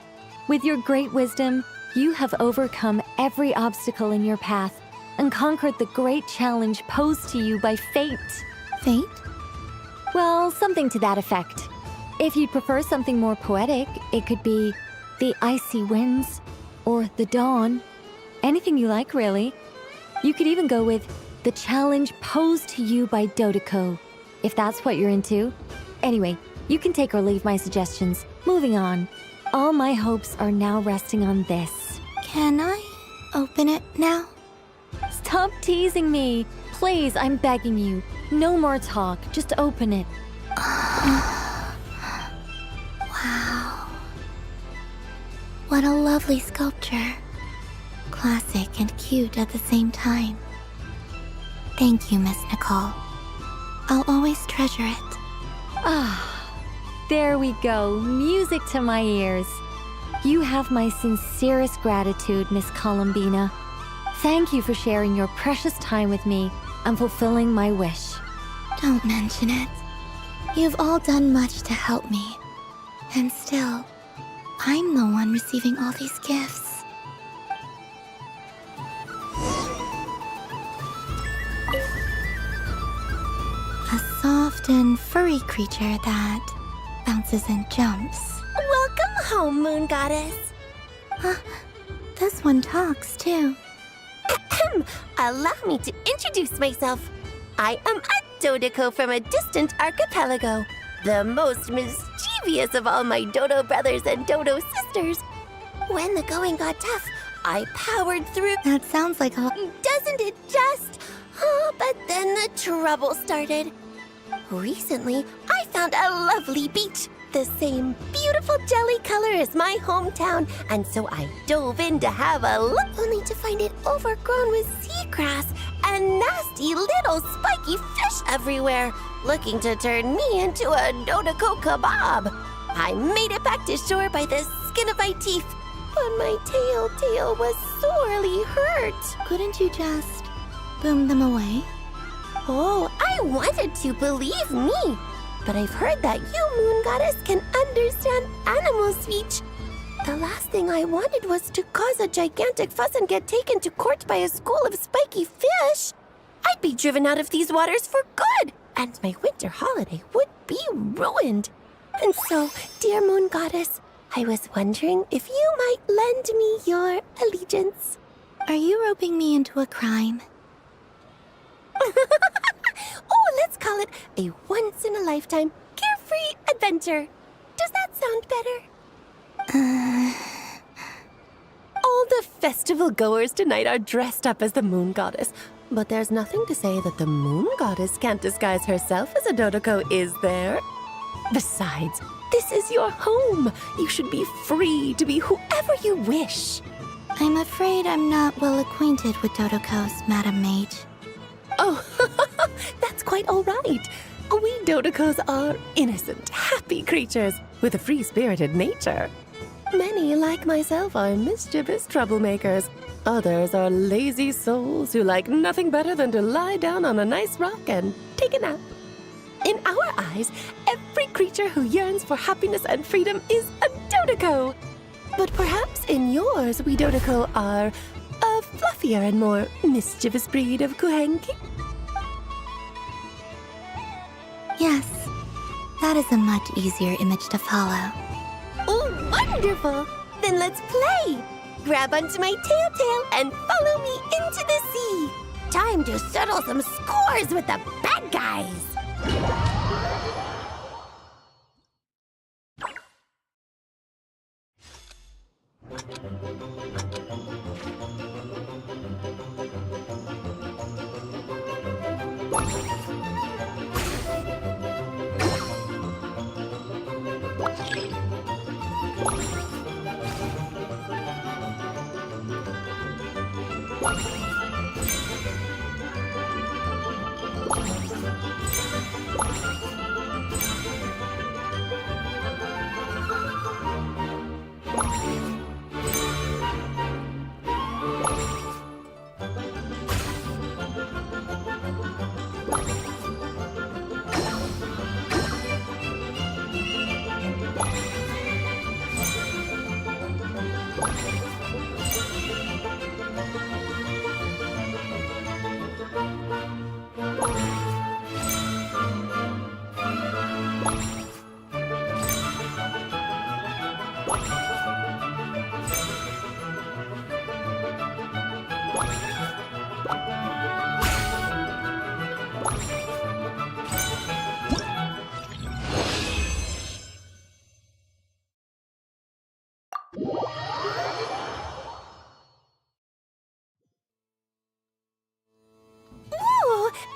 With your great wisdom, you have overcome every obstacle in your path and conquered the great challenge posed to you by fate. Fate? Well, something to that effect. If you'd prefer something more poetic, it could be the icy winds or the dawn. Anything you like, really. You could even go with the challenge posed to you by Dodoko, if that's what you're into. Anyway, you can take or leave my suggestions. Moving on. All my hopes are now resting on this. Can I open it now? Stop teasing me. Please, I'm begging you. No more talk. Just open it. Wow. What a lovely sculpture. Classic and cute at the same time. Thank you, Miss Nicole. I'll always treasure it. Ah, there we go. Music to my ears. You have my sincerest gratitude, Miss Columbina. Thank you for sharing your precious time with me and fulfilling my wish. Don't mention it. You've all done much to help me. And still, I'm the one receiving all these gifts. A soft and furry creature that bounces and jumps. Welcome home, Moon Goddess. This one talks too. Allow me to introduce myself. I am a Dodoko from a distant archipelago, the most mischievous of all my Dodo brothers and Dodo sisters. When the going got tough, I powered through. That sounds like a... Doesn't it just? Oh, but then the trouble started. Recently, I found a lovely beach, the same beautiful jelly color as my hometown, and so I dove in to have a look, only to find it overgrown with seagrass and nasty little spiky fish everywhere, looking to turn me into a Dodoko kebab. I made it back to shore by the skin of my teeth, but my tail was sorely hurt. Couldn't you just boom them away? Oh, I wanted to, believe me. But I've heard that you, Moon Goddess, can understand animal speech. The last thing I wanted was to cause a gigantic fuss and get taken to court by a school of spiky fish. I'd be driven out of these waters for good, and my winter holiday would be ruined. And so, dear Moon Goddess, I was wondering if you might lend me your allegiance. Are you roping me into a crime? Oh, let's call it a once-in-a-lifetime carefree adventure. Does that sound better? All the festival goers tonight are dressed up as the Moon Goddess, but there's nothing to say that the Moon Goddess can't disguise herself as a Dodoko, is there? Besides, this is your home. You should be free to be whoever you wish. I'm afraid I'm not well acquainted with Dodokos, Madam Mage. Oh, that's quite all right. We Dodokos are innocent, happy creatures with a free-spirited nature. Many, like myself, are mischievous troublemakers. Others are lazy souls who like nothing better than to lie down on a nice rock and take a nap. In our eyes, every creature who yearns for happiness and freedom is a Dodoko. But perhaps in yours, we Dodoko are a fluffier and more mischievous breed of Kuhenki? Yes, that is a much easier image to follow. Oh, wonderful! Then let's play! Grab onto my tail and follow me into the sea! Time to settle some scores with the bad guys! Ooh,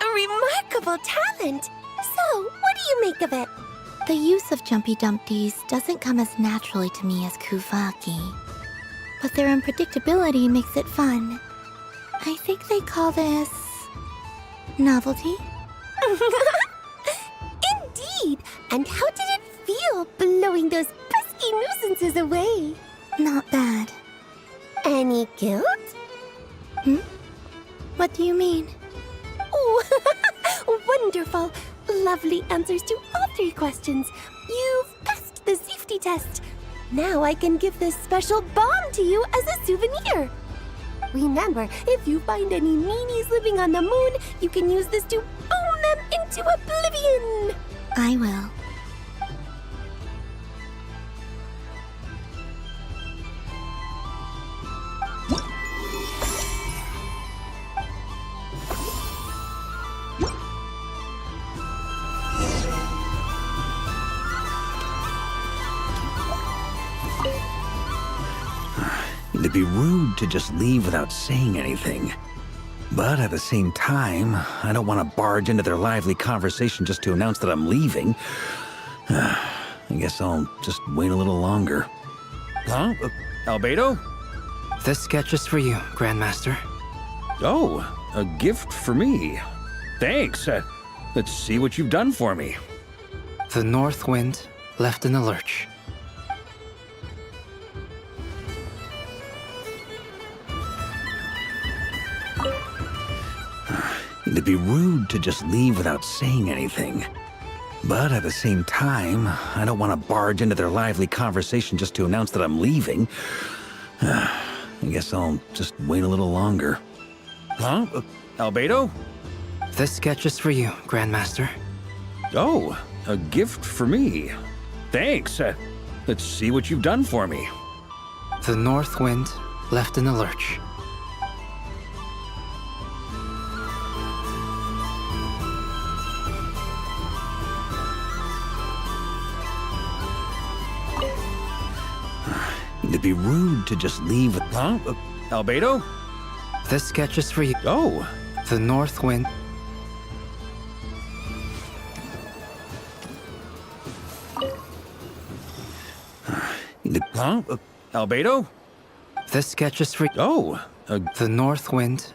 a remarkable talent! So, what do you make of it? The use of Jumpy Dumpties doesn't come as naturally to me as Kuvaki. But their unpredictability makes it fun. I think they call this... novelty? Indeed! And how did it feel blowing those pesky nuisances away? Not bad. Any guilt? What do you mean? Oh, wonderful! Lovely answers to all 3 questions. You've passed the safety test. Now I can give this special bomb to you as a souvenir. Remember, if you find any meanies living on the moon, you can use this to boom them into oblivion. I will. It'd be rude to just leave without saying anything. But at the same time, I don't want to barge into their lively conversation just to announce that I'm leaving. I guess I'll just wait a little longer. Huh? Albedo? This sketch is for you, Grandmaster. Oh, a gift for me. Thanks. Let's see what you've done for me. The north wind left in the lurch. It'd be rude to just leave without saying anything. But at the same time, I don't want to barge into their lively conversation just to announce that I'm leaving. I guess I'll just wait a little longer. Huh? Albedo? This sketch is for you, Grandmaster. Oh, a gift for me. Thanks. Let's see what you've done for me. The north wind left in the lurch. It'd be rude to just leave with... Huh? Albedo? This sketch is for you. Oh. The north wind... Huh? Albedo? This sketch is for... Oh. The north wind...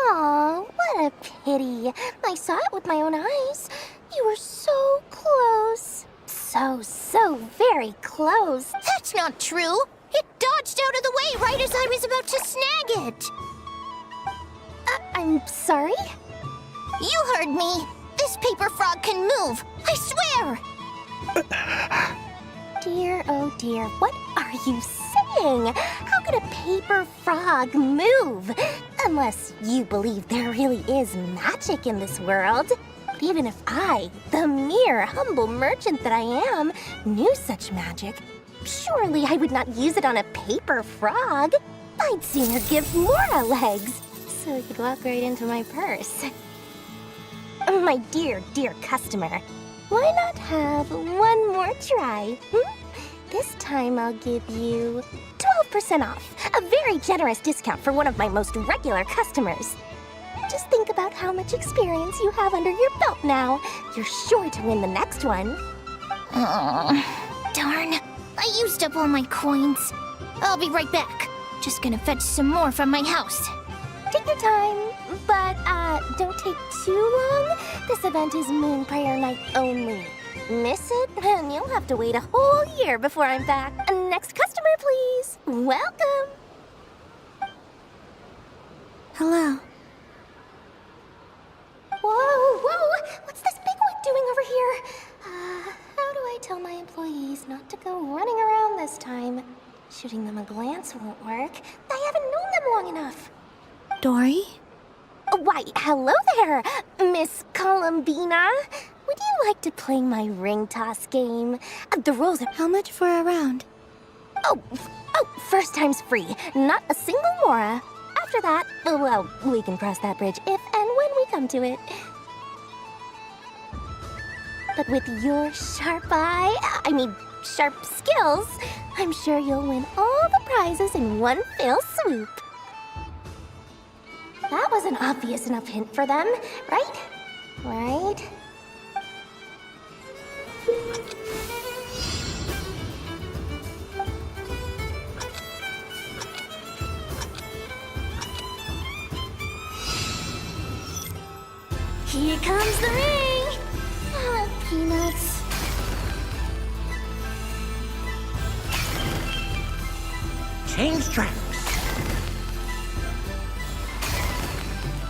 Aw, what a pity. I saw it with my own eyes. You were so close. So very close. That's not true! It dodged out of the way right as I was about to snag it! I'm sorry? You heard me! This paper frog can move! I swear! Dear, oh dear, what are you saying? How could a paper frog move? Unless you believe there really is magic in this world. But even if I, the mere humble merchant that I am, knew such magic, surely I would not use it on a paper frog. I'd sooner give Mora legs, so you could walk right into my purse. My dear, dear customer, why not have one more try? This time I'll give you 12% off, a very generous discount for one of my most regular customers. Just think about how much experience you have under your belt now. You're sure to win the next one. Oh, darn. I used up all my coins. I'll be right back. Just gonna fetch some more from my house. Take your time, but don't take too long. This event is Moon Prayer Night only. Miss it, and you'll have to wait a whole year before I'm back. Next customer, please. Welcome. Hello. Whoa, whoa! What's this bigwig doing over here? How do I tell my employees not to go running around this time? Shooting them a glance won't work. I haven't known them long enough. Dory? Why, hello there, Miss Columbina. Would you like to play my ring toss game? The rules are... How much for a round? Oh, first time's free. Not a single mora. After that, well, we can cross that bridge if and when we come to it. But with your sharp sharp skills, I'm sure you'll win all the prizes in one fell swoop. That was an obvious enough hint for them, right? Right? Here comes the ring! Ah, peanuts. Change tracks.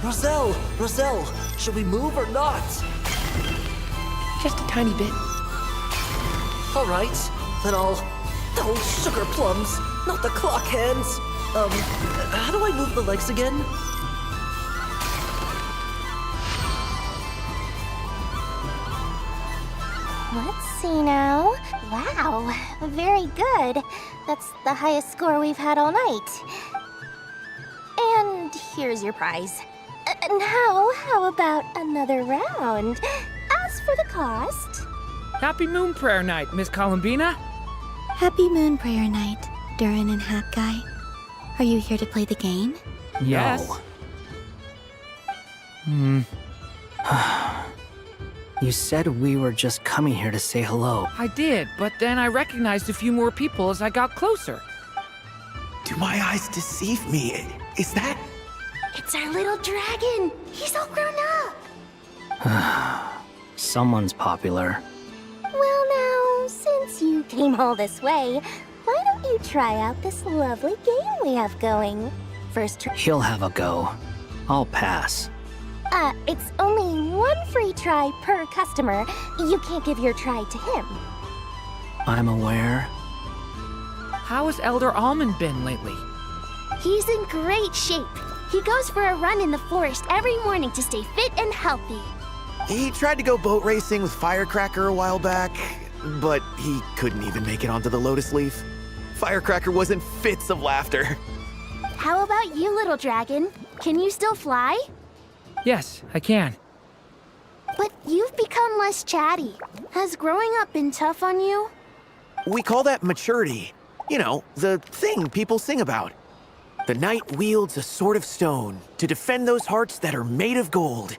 Roselle, should we move or not? Just a tiny bit. All right, then I'll... Oh, sugar plums, not the clock hands. How do I move the legs again? Let's see now. Wow, very good. That's the highest score we've had all night. And here's your prize. Now, how about another round? As for the cost... Happy Moon Prayer Night, Miss Columbina. Happy Moon Prayer Night, Durin and Hat Guy. Are you here to play the game? Yes. No. You said we were just coming here to say hello. I did, but then I recognized a few more people as I got closer. Do my eyes deceive me? Is that... It's our little dragon! He's all grown up! Someone's popular. Well now, since you came all this way, why don't you try out this lovely game we have going? First He'll have a go. I'll pass. It's only one free try per customer. You can't give your try to him. I'm aware. How has Elder Almond been lately? He's in great shape. He goes for a run in the forest every morning to stay fit and healthy. He tried to go boat racing with Firecracker a while back, but he couldn't even make it onto the Lotus Leaf. Firecracker was in fits of laughter. How about you, little dragon? Can you still fly? Yes, I can. But you've become less chatty. Has growing up been tough on you? We call that maturity. You know, the thing people sing about. The knight wields a sword of stone to defend those hearts that are made of gold.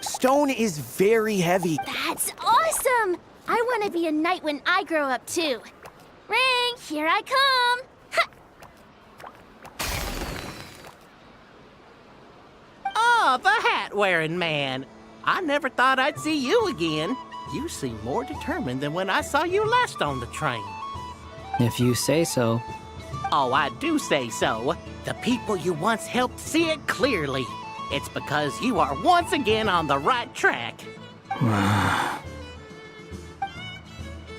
Stone is very heavy. That's awesome! I want to be a knight when I grow up, too. Ring, here I come! Oh, the hat-wearing man. I never thought I'd see you again. You seem more determined than when I saw you last on the train. If you say so. Oh, I do say so. The people you once helped see it clearly. It's because you are once again on the right track.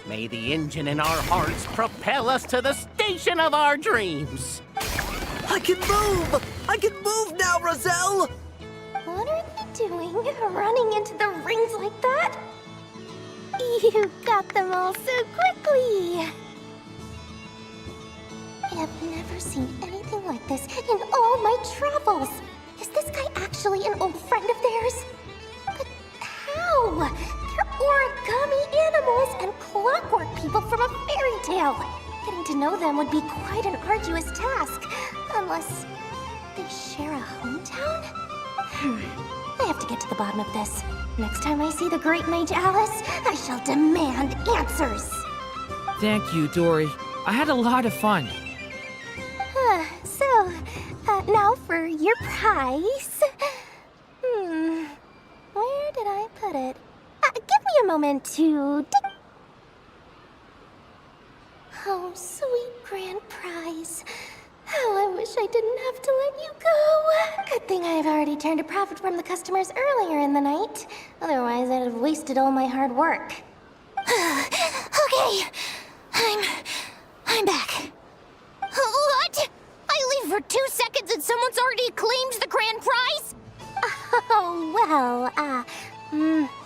May the engine in our hearts propel us to the station of our dreams. I can move! I can move now, Roselle! What are you doing, running into the rings like that? You got them all so quickly! I've never seen anything like this in all my travels! Is this guy actually an old friend of theirs? But how? They're origami animals and clockwork people from a fairy tale! Getting to know them would be quite an arduous task, unless they share a hometown? I have to get to the bottom of this. Next time I see the great mage Alice, I shall demand answers. Thank you, Dory. I had a lot of fun. Now for your prize. Where did I put it? Give me a moment to dig. Oh, sweet grand prize. How I wish I didn't have to let you go. Good thing I've already turned a profit from the customers earlier in the night. Otherwise, I'd have wasted all my hard work. Okay, I'm back. What? I leave for 2 seconds and someone's already claimed the grand prize? Oh, well,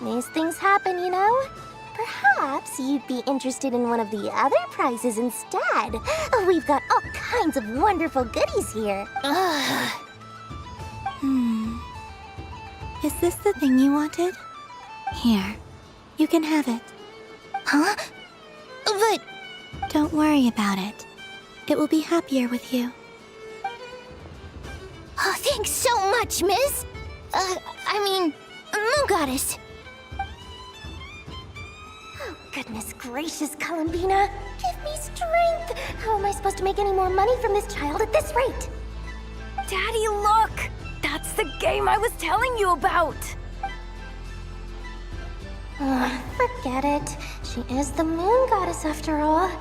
these things happen, you know? Perhaps you'd be interested in one of the other prizes instead. We've got all kinds of wonderful goodies here. Is this the thing you wanted? Here, you can have it. Huh? But... Don't worry about it. It will be happier with you. Oh, thanks so much, miss. Moon Goddess. Oh, goodness gracious, Columbina. Give me strength. How am I supposed to make any more money from this child at this rate? Daddy, look! That's the game I was telling you about! Forget it. She is the Moon Goddess after all.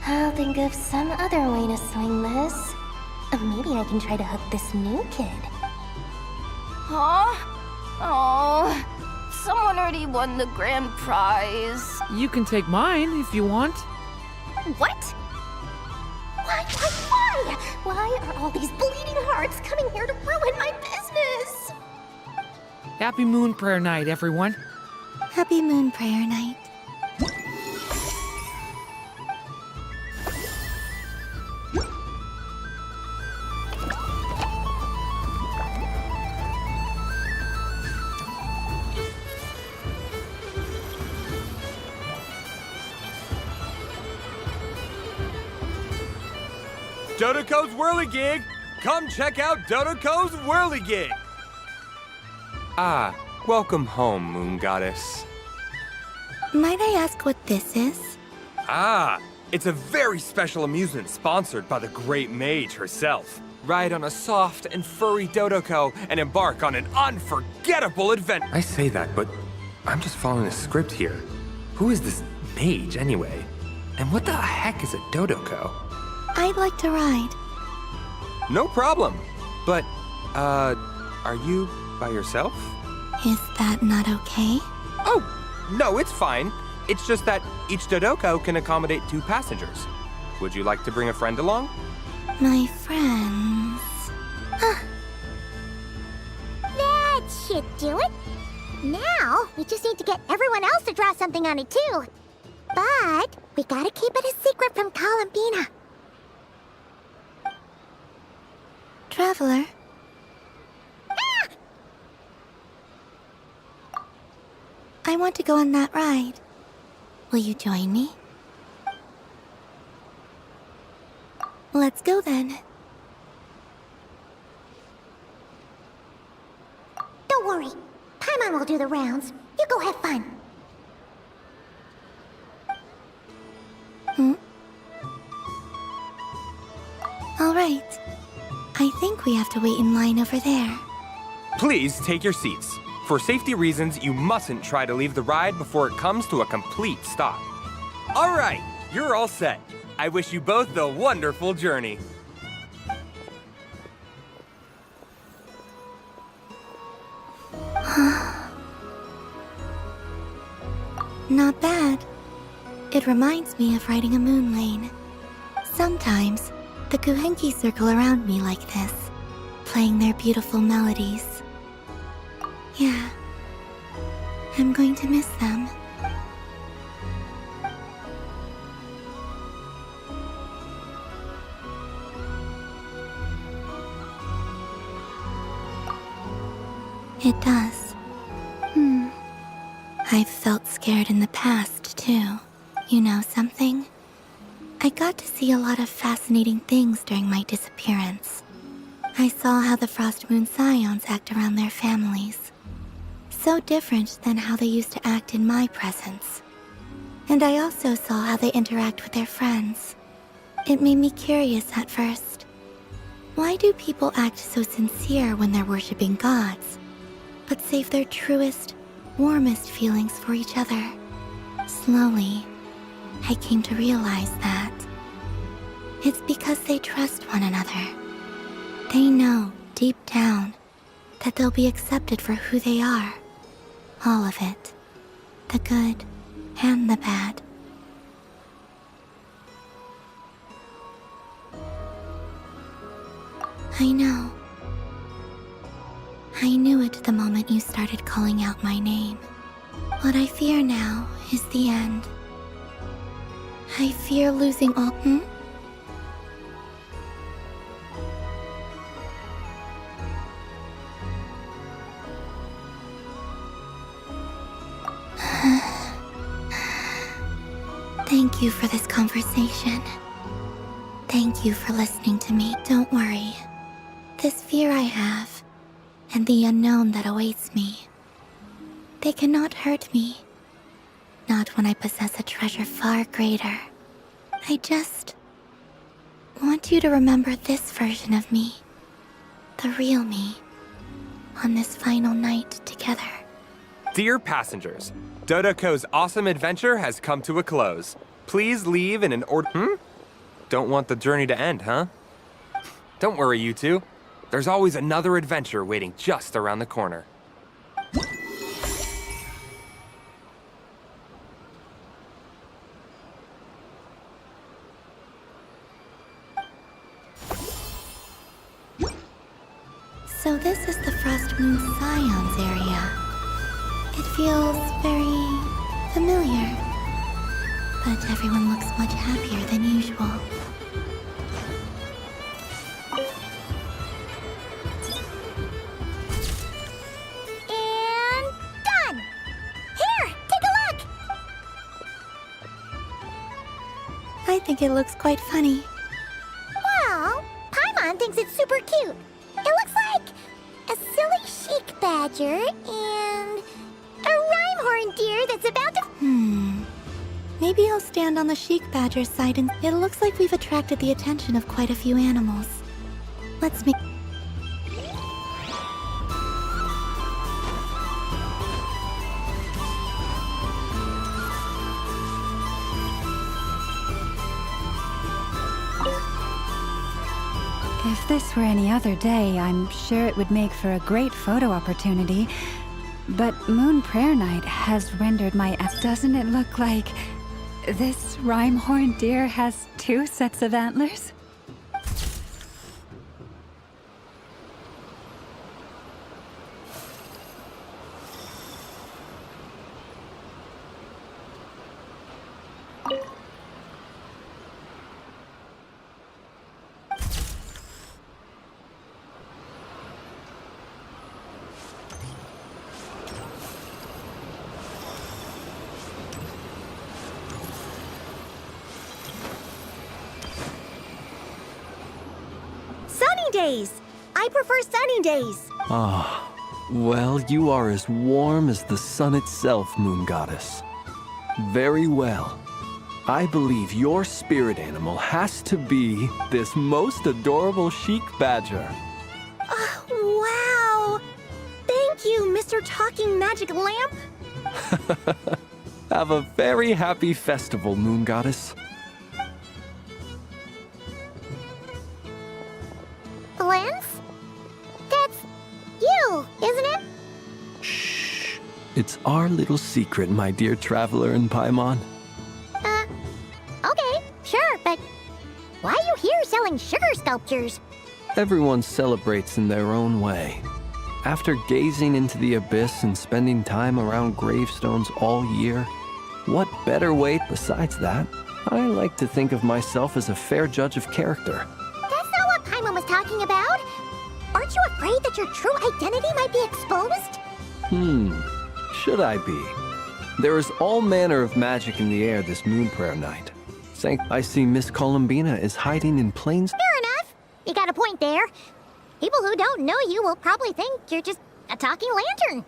I'll think of some other way to swing this. Maybe I can try to hook this new kid. Huh? Oh, someone already won the grand prize. You can take mine if you want. What? Why? Why are all these bleeding hearts coming here to ruin my business? Happy Moon Prayer Night, everyone. Happy Moon Prayer Night. Dodoco's Whirligig! Come check out Dodoco's Whirligig! Ah, welcome home, Moon Goddess. Might I ask what this is? Ah, it's a very special amusement sponsored by the great mage herself. Ride on a soft and furry Dodoco and embark on an unforgettable adventure. I say that, but I'm just following a script here. Who is this mage, anyway? And what the heck is a Dodoco? I'd like to ride. No problem. But, are you by yourself? Is that not okay? Oh, no, it's fine. It's just that each Dodoco can accommodate 2 passengers. Would you like to bring a friend along? My friends. That should do it. Now, we just need to get everyone else to draw something on it too. But we gotta keep it a secret from Columbina. Traveler. I want to go on that ride. Will you join me? Let's go then. Don't worry. Paimon will do the rounds. You go have fun. All right. I think we have to wait in line over there. Please take your seats. For safety reasons, you mustn't try to leave the ride before it comes to a complete stop. All right, you're all set. I wish you both a wonderful journey. Not bad. It reminds me of riding a moon lane. Sometimes, the Kuhenki circle around me like this, playing their beautiful melodies. Yeah, I'm going to miss them. It does. I've felt scared in the past, too. You know something? I got to see a lot of fascinating things during my disappearance. I saw how the Frost Moon Scions act around their families. So different than how they used to act in my presence. And I also saw how they interact with their friends. It made me curious at first. Why do people act so sincere when they're worshipping gods, but save their truest, warmest feelings for each other? Slowly, I came to realize that it's because they trust one another. They know, deep down, that they'll be accepted for who they are. All of it. The good and the bad. I know. I knew it the moment you started calling out my name. What I fear now is the end. I fear losing all. Thank you for this conversation. Thank you for listening to me. Don't worry. This fear I have, and the unknown that awaits me, they cannot hurt me. Not when I possess a treasure far greater. I just want you to remember this version of me. The real me. On this final night together. Dear passengers, Dodoco's awesome adventure has come to a close. Please leave in an order. Don't want the journey to end, huh? Don't worry, you two. There's always another adventure waiting just around the corner. So this is the Frost Moon Scions area. It feels very familiar. But everyone looks much happier than usual. And done! Here, take a look! I think it looks quite funny. Well, Paimon thinks it's super cute. It looks like a silly chic badger and a rhyme-horn deer that's about to... Maybe I'll stand on the chic badger's side, and it looks like we've attracted the attention of quite a few animals. Let's make... If this were any other day, I'm sure it would make for a great photo opportunity. But Moon Prayer Night has rendered my... Doesn't it look like this rhyme-horn deer has 2 sets of antlers? Days. I prefer sunny days. Ah, well, you are as warm as the sun itself, Moon Goddess. Very well. I believe your spirit animal has to be this most adorable chic badger. Wow! Thank you, Mr. Talking Magic Lamp. Have a very happy festival, Moon Goddess. Lance? That's you, isn't it? Shh. It's our little secret, my dear traveler in Paimon. Okay, sure, but why are you here selling sugar sculptures? Everyone celebrates in their own way. After gazing into the abyss and spending time around gravestones all year, what better way besides that? I like to think of myself as a fair judge of character. That's not what Paimon was talking about. Aren't you afraid that your true identity might be exposed? Should I be? There is all manner of magic in the air this Moon Prayer Night. I see Miss Columbina is hiding in plain... Fair enough. You got a point there. People who don't know you will probably think you're just a talking lantern.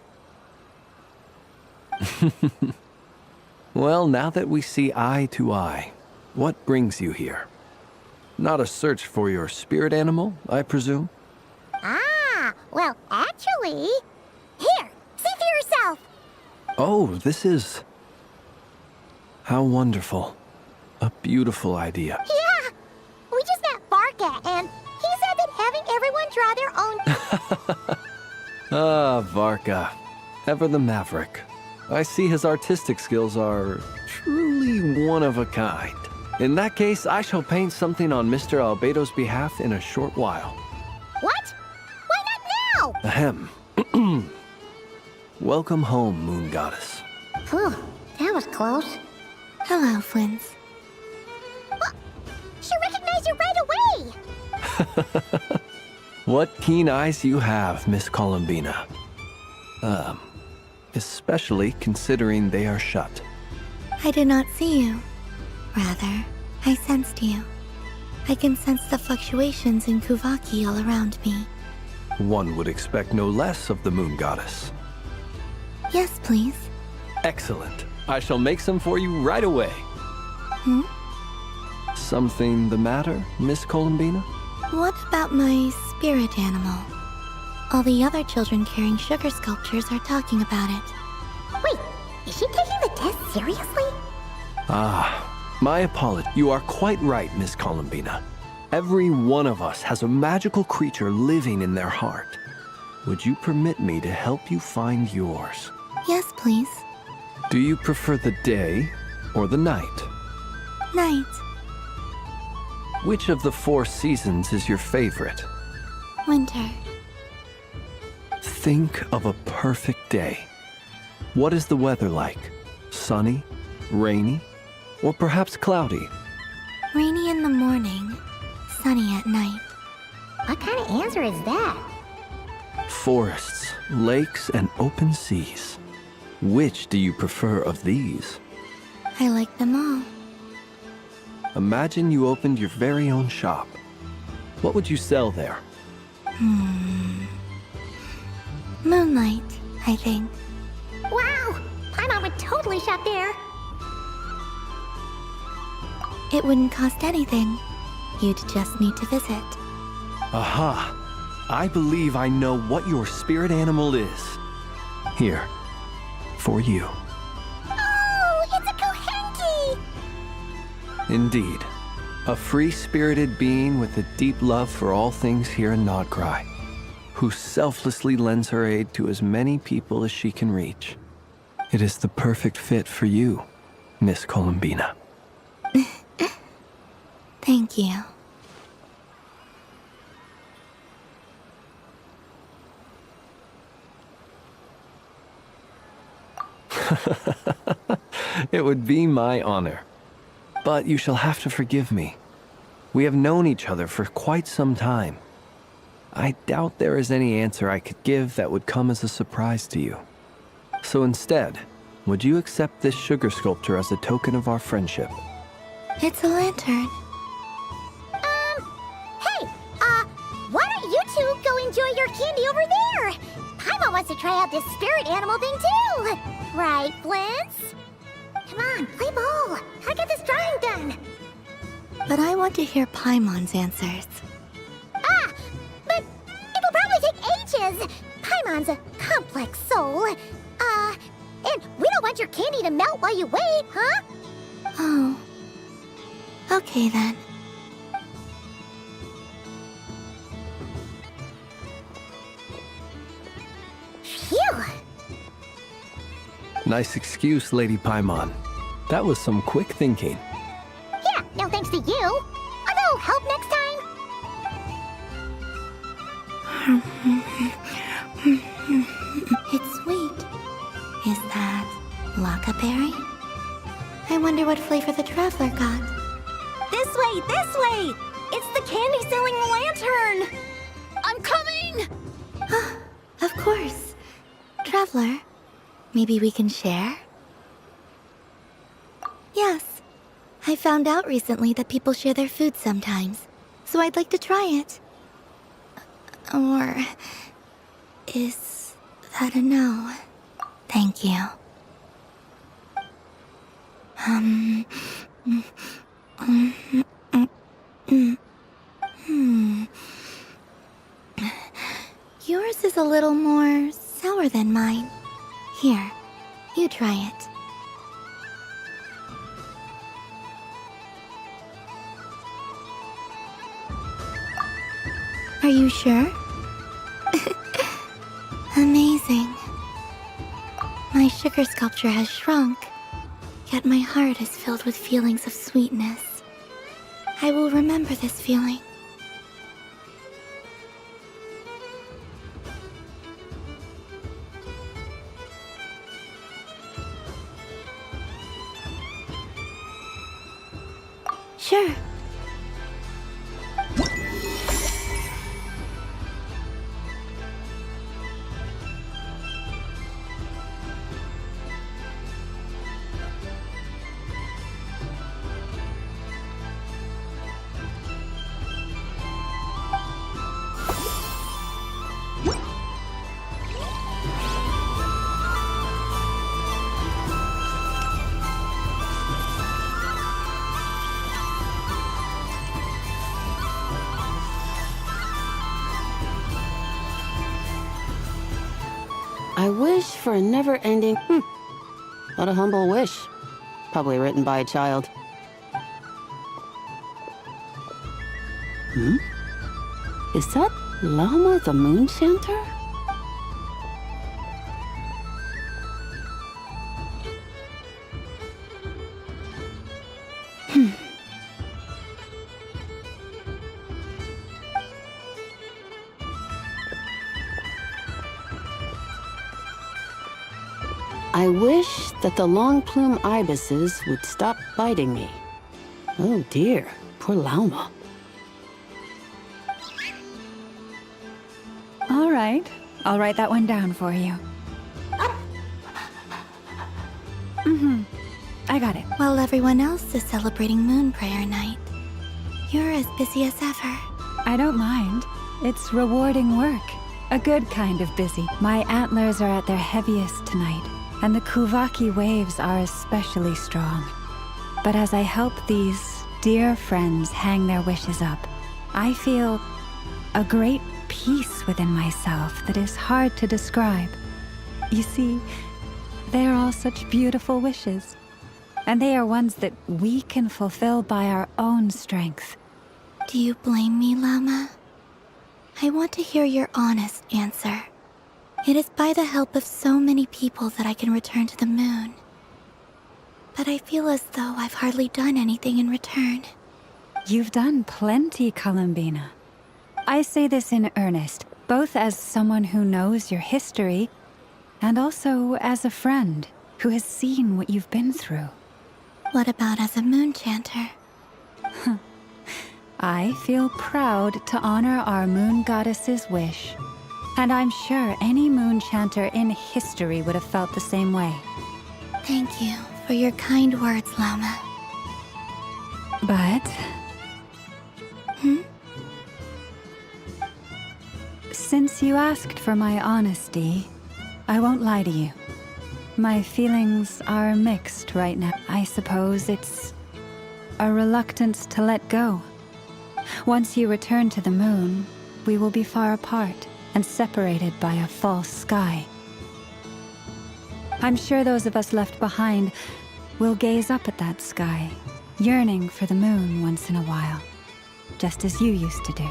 Well, now that we see eye to eye, what brings you here? Not a search for your spirit animal, I presume? Ah, well, actually... Here, see for yourself. Oh, this is... How wonderful. A beautiful idea. Yeah, we just met Barka, and he said that having everyone draw their own... Ah, Varka. Ever the maverick. I see his artistic skills are truly one of a kind. In that case, I shall paint something on Mr. Albedo's behalf in a short while. What? Why not now? Ahem. Welcome home, Moon Goddess. Phew, that was close. Hello, Flins. She recognized you right away! What keen eyes you have, Miss Columbina. Especially considering they are shut. I did not see you. Rather, I sensed you. I can sense the fluctuations in Kuvaki all around me. One would expect no less of the Moon Goddess. Yes, please. Excellent. I shall make some for you right away. Hmm? Something the matter, Miss Columbina? What about my spirit animal? All the other children carrying sugar sculptures are talking about it. Wait, is she taking the test seriously? Ah, my apology. You are quite right, Miss Columbina. Every one of us has a magical creature living in their heart. Would you permit me to help you find yours? Yes, please. Do you prefer the day or the night? Night. Which of the 4 seasons is your favorite? Winter. Think of a perfect day. What is the weather like? Sunny, rainy, or perhaps cloudy? Rainy in the morning, sunny at night. What kind of answer is that? Forests, lakes, and open seas. Which do you prefer of these? I like them all. Imagine you opened your very own shop. What would you sell there? Moonlight, I think. Wow! Paimon would totally shop there. It wouldn't cost anything. You'd just need to visit. Aha! I believe I know what your spirit animal is. Here, for you. Oh, it's a Kohenki! Indeed. A free-spirited being with a deep love for all things here in Nodcry, who selflessly lends her aid to as many people as she can reach. It is the perfect fit for you, Miss Columbina. Thank you. It would be my honor. But you shall have to forgive me. We have known each other for quite some time. I doubt there is any answer I could give that would come as a surprise to you. So instead, would you accept this sugar sculpture as a token of our friendship? It's a lantern. Hey, why don't you two go enjoy your candy over there? Paimon wants to try out this spirit animal thing too. Right, Flint's? Come on, play ball. I got this drawing done. But I want to hear Paimon's answers. Ah, but it'll probably take ages. Paimon's a complex soul. And we don't want your candy to melt while you wait, huh? Oh. Okay then. Phew. Nice excuse, Lady Paimon. That was some quick thinking. Yeah, no thanks to you. A little help next time? It's sweet. Is that Lakaberry? I wonder what flavor the Traveler got. This way, this way! It's the candy-selling lantern! I'm coming! Of course. Traveler, maybe we can share? Yes. I found out recently that people share their food sometimes, so I'd like to try it. Or is that a no? Thank you. Yours is a little more sour than mine. Here, you try it. Are you sure? sugar sculpture has shrunk, yet my heart is filled with feelings of sweetness. I will remember this feeling. Sure. I wish for a never-ending... What a humble wish. Probably written by a child. Is that Llama the Moon Chanter? I wish that the long plume ibises would stop biting me. Oh dear, poor Llama. All right, I'll write that one down for you. I got it. While everyone else is celebrating Moon Prayer Night, you're as busy as ever. I don't mind. It's rewarding work. A good kind of busy. My antlers are at their heaviest tonight, and the Kuvaki waves are especially strong. But as I help these dear friends hang their wishes up, I feel a great peace within myself that is hard to describe. You see, they are all such beautiful wishes, and they are ones that we can fulfill by our own strength. Do you blame me, Llama? I want to hear your honest answer. It is by the help of so many people that I can return to the moon. But I feel as though I've hardly done anything in return. You've done plenty, Columbina. I say this in earnest, both as someone who knows your history, and also as a friend who has seen what you've been through. What about as a moon chanter? I feel proud to honor our moon goddess's wish. And I'm sure any moon chanter in history would have felt the same way. Thank you for your kind words, Llama. But... Since you asked for my honesty, I won't lie to you. My feelings are mixed right now. I suppose it's a reluctance to let go. Once you return to the moon, we will be far apart and separated by a false sky. I'm sure those of us left behind will gaze up at that sky, yearning for the moon once in a while, just as you used to do.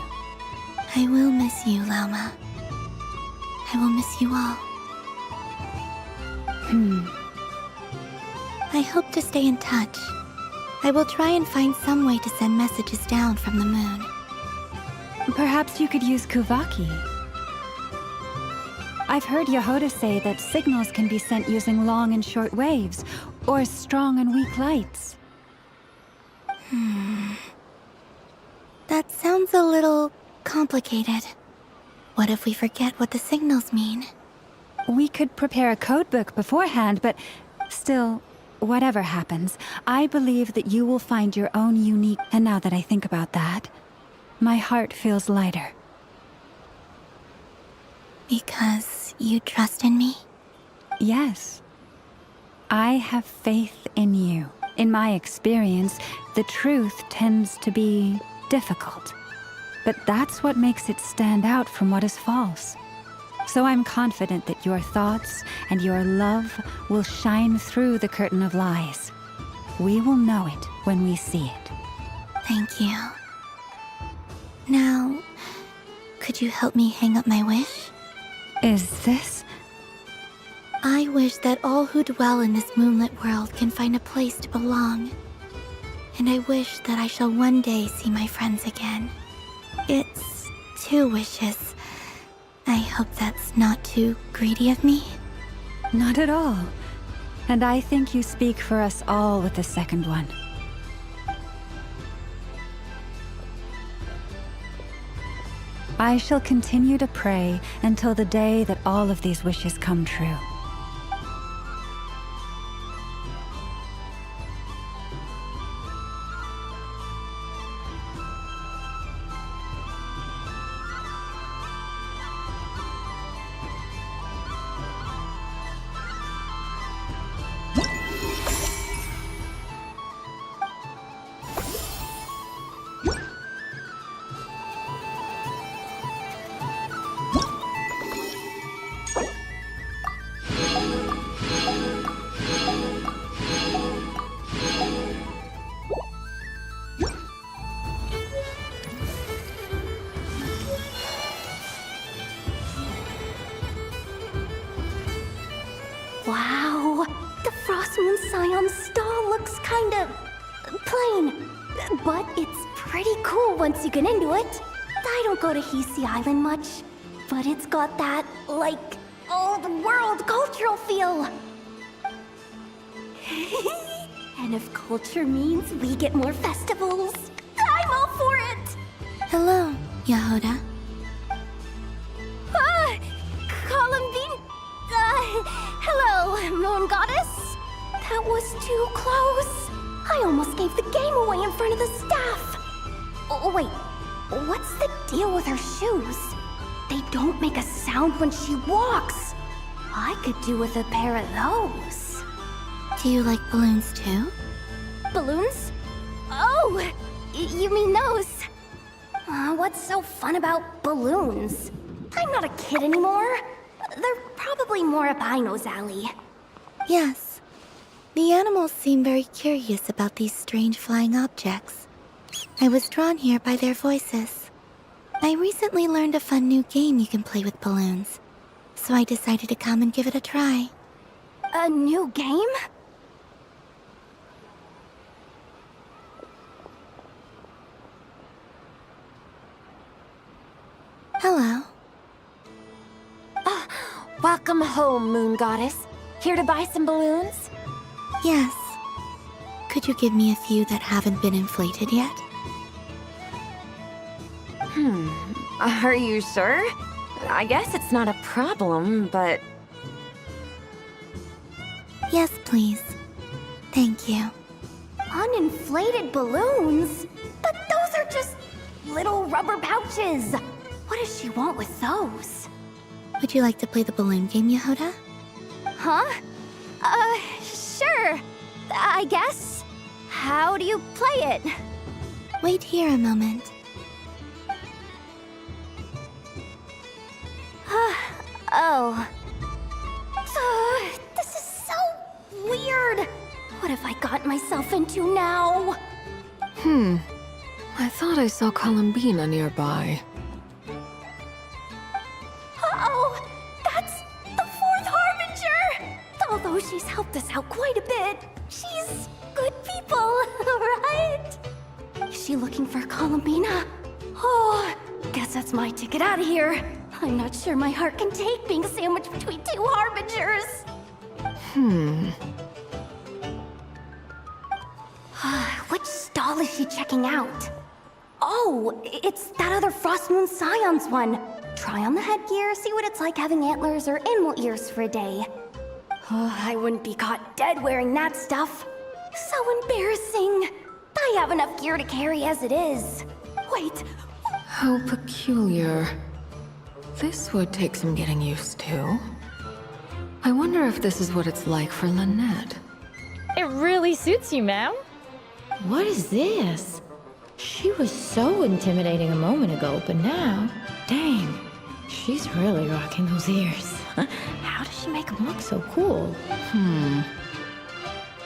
I will miss you, Llama. I will miss you all. I hope to stay in touch. I will try and find some way to send messages down from the moon. Perhaps you could use Kuvaki. I've heard Yehoda say that signals can be sent using long and short waves, or strong and weak lights. That sounds a little complicated. What if we forget what the signals mean? We could prepare a codebook beforehand, but still, whatever happens, I believe that you will find your own unique... And now that I think about that, my heart feels lighter. Because you trust in me? Yes. I have faith in you. In my experience, the truth tends to be difficult. But that's what makes it stand out from what is false. So I'm confident that your thoughts and your love will shine through the curtain of lies. We will know it when we see it. Thank you. Now, could you help me hang up my wish? Is this? I wish wish that all who dwell in this moonlit world can find a place to belong. And I wish that I shall one day see my friends again. It's 2 wishes. I hope that's not too greedy of me. Not at all. And I think you speak for us all with the second one. I shall continue to pray until the day that all of these wishes come true. Wow, the Frost Moon Scion stall looks kinda plain, but it's pretty cool once you get into it. I don't go to Hisi Island much, but it's got that, like, old-world cultural feel. And if culture means we get more festivals, I'm all for it! Hello, Yehoda. Columbine... hello, Moon Goddess. That was too close. I almost gave the game away in front of the staff. Oh, wait, what's the deal with her shoes? They don't make a sound when she walks. I could do with a pair of those. Do you like balloons too? Balloons? Oh, you mean those? What's so fun about balloons? I'm not a kid anymore. They're probably more up Aino's alley. Yes. The animals seem very curious about these strange flying objects. I was drawn here by their voices. I recently learned a fun new game you can play with balloons, so I decided to come and give it a try. A new game? Hello. Welcome home, Moon Goddess. Here to buy some balloons? Yes. Could you give me a few that haven't been inflated yet? Are you sure? I guess it's not a problem, but... Yes, please. Thank you. Uninflated balloons? But those are just little rubber pouches. What does she want with those? Would you like to play the balloon game, Yehoda? Huh? Sure. I guess. How do you play it? Wait here a moment. Oh. This is so weird. What have I gotten myself into now? I thought I saw Columbina nearby. Uh-oh! That's the 4th Harbinger! Although she's helped us out quite a bit, she's good people, right? Is she looking for Columbina? Oh, guess that's my ticket out of here. I'm not sure my heart can take being sandwiched between 2 Harbingers. Which stall is she checking out? Oh, it's that other Frost Moon Scion's one. Try on the headgear, see what it's like having antlers or animal ears for a day. Oh, I wouldn't be caught dead wearing that stuff. So embarrassing. I have enough gear to carry as it is. Wait. How peculiar. This would take some getting used to. I wonder if this is what it's like for Lynette. It really suits you, ma'am. What is this? She was so intimidating a moment ago, but now, dang, she's really rocking those ears. How does she make them look so cool?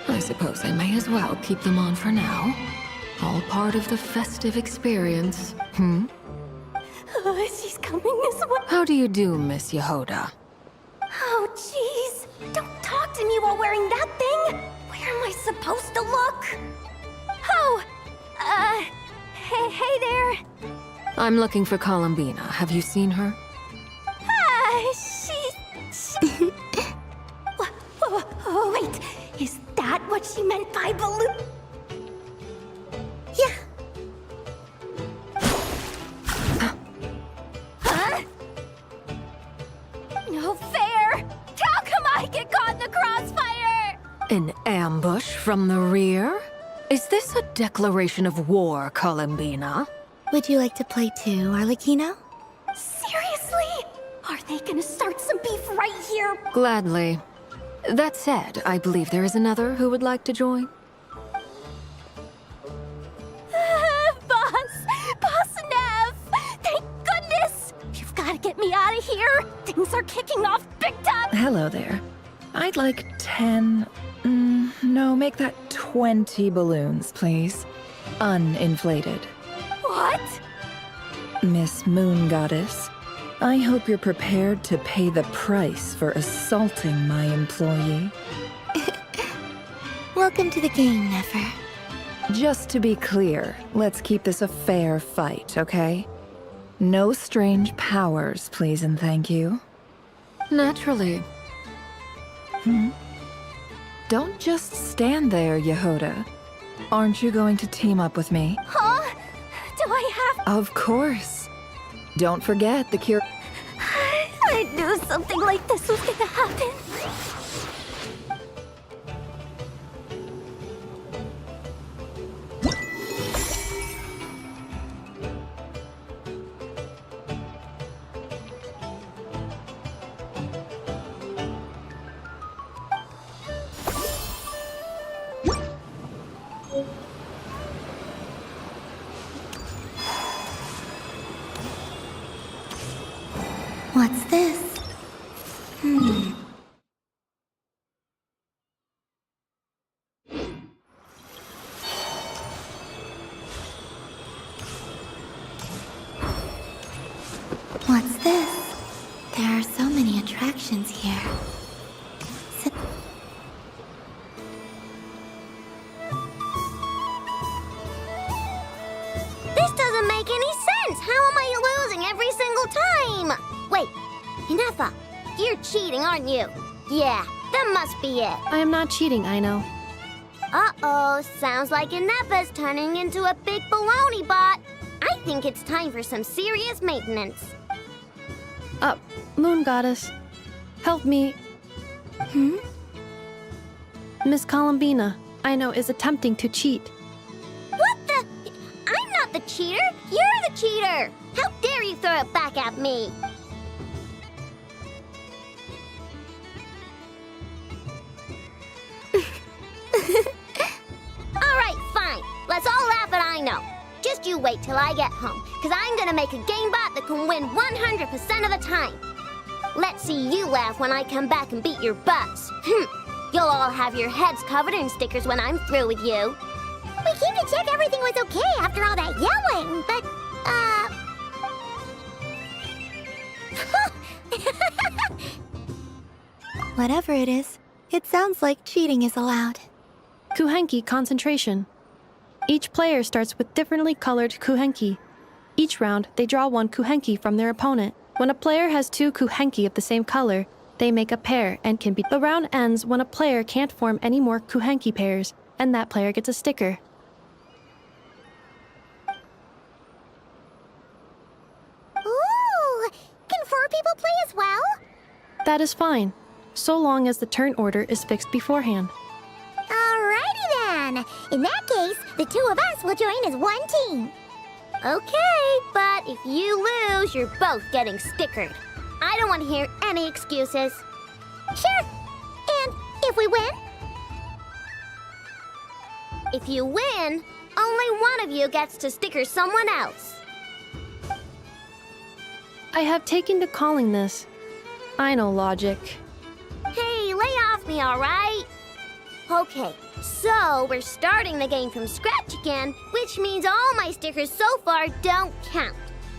I suppose I may as well keep them on for now. All part of the festive experience. She's coming as well. How do you do, Miss Yehoda? Oh, jeez. Don't talk to me while wearing that thing! Where am I supposed to look? Oh! Hey there. I'm looking for Columbina. Have you seen her? She... Wait, is that what she meant by balloon? Yeah. Huh? No fair! How come I get caught in the crossfire? An ambush from the rear? Is this a declaration of war, Columbina? Would you like to play too, Arlecchino? Seriously? Are they gonna start some beef right here? Gladly. That said, I believe there is another who would like to join. Boss Nev! Thank goodness! You've gotta get me out of here! Things are kicking off big time! Hello there. I'd like 10... no, make that 20 balloons, please. Uninflated. What? Miss Moon Goddess, I hope you're prepared to pay the price for assaulting my employee. Welcome to the game, Nefer. Just to be clear, let's keep this a fair fight, okay? No strange powers, please and thank you. Naturally. Don't just stand there, Yehoda. Aren't you going to team up with me? Huh? Do I have... Of course. Don't forget the cure... I knew something like this was gonna happen. What's this? What's this? There are so many attractions here. This doesn't make any sense! How am I losing every single time? Wait, Inefa, you're cheating, aren't you? Yeah, that must be it. I am not cheating, I know. Uh-oh, sounds like Inefa's turning into a big baloney bot. I think it's time for some serious maintenance. Moon Goddess, help me. Miss Columbina, I know, is attempting to cheat. What the? I'm not the cheater. You're the cheater. How dare you throw it back at me? All right, fine. Let's all laugh at I know. Just you wait till I get home, because I'm going to make a game bot that can win 100% of the time. Let's see you laugh when I come back and beat your butts. You'll all have your heads covered in stickers when I'm through with you. We came to check everything was okay after all that yelling, but, Whatever it is, it sounds like cheating is allowed. Kuhenki concentration. Each player starts with differently colored kuhenki. Each round, they draw one kuhenki from their opponent. When a player has two kuhenki of the same color, they make a pair and can be... The round ends when a player can't form any more kuhenki pairs, and that player gets a sticker. Ooh! Can 4 people play as well? That is fine, so long as the turn order is fixed beforehand. Alrighty then. In that case, the 2 of us will join as one team. Okay, but if you lose, you're both getting stickered. I don't want to hear any excuses. Sure. And if we win? If you win, only one of you gets to sticker someone else. I have taken to calling this. I know logic. Hey, lay off me, all right? Okay, so we're starting the game from scratch again, which means all my stickers so far don't count.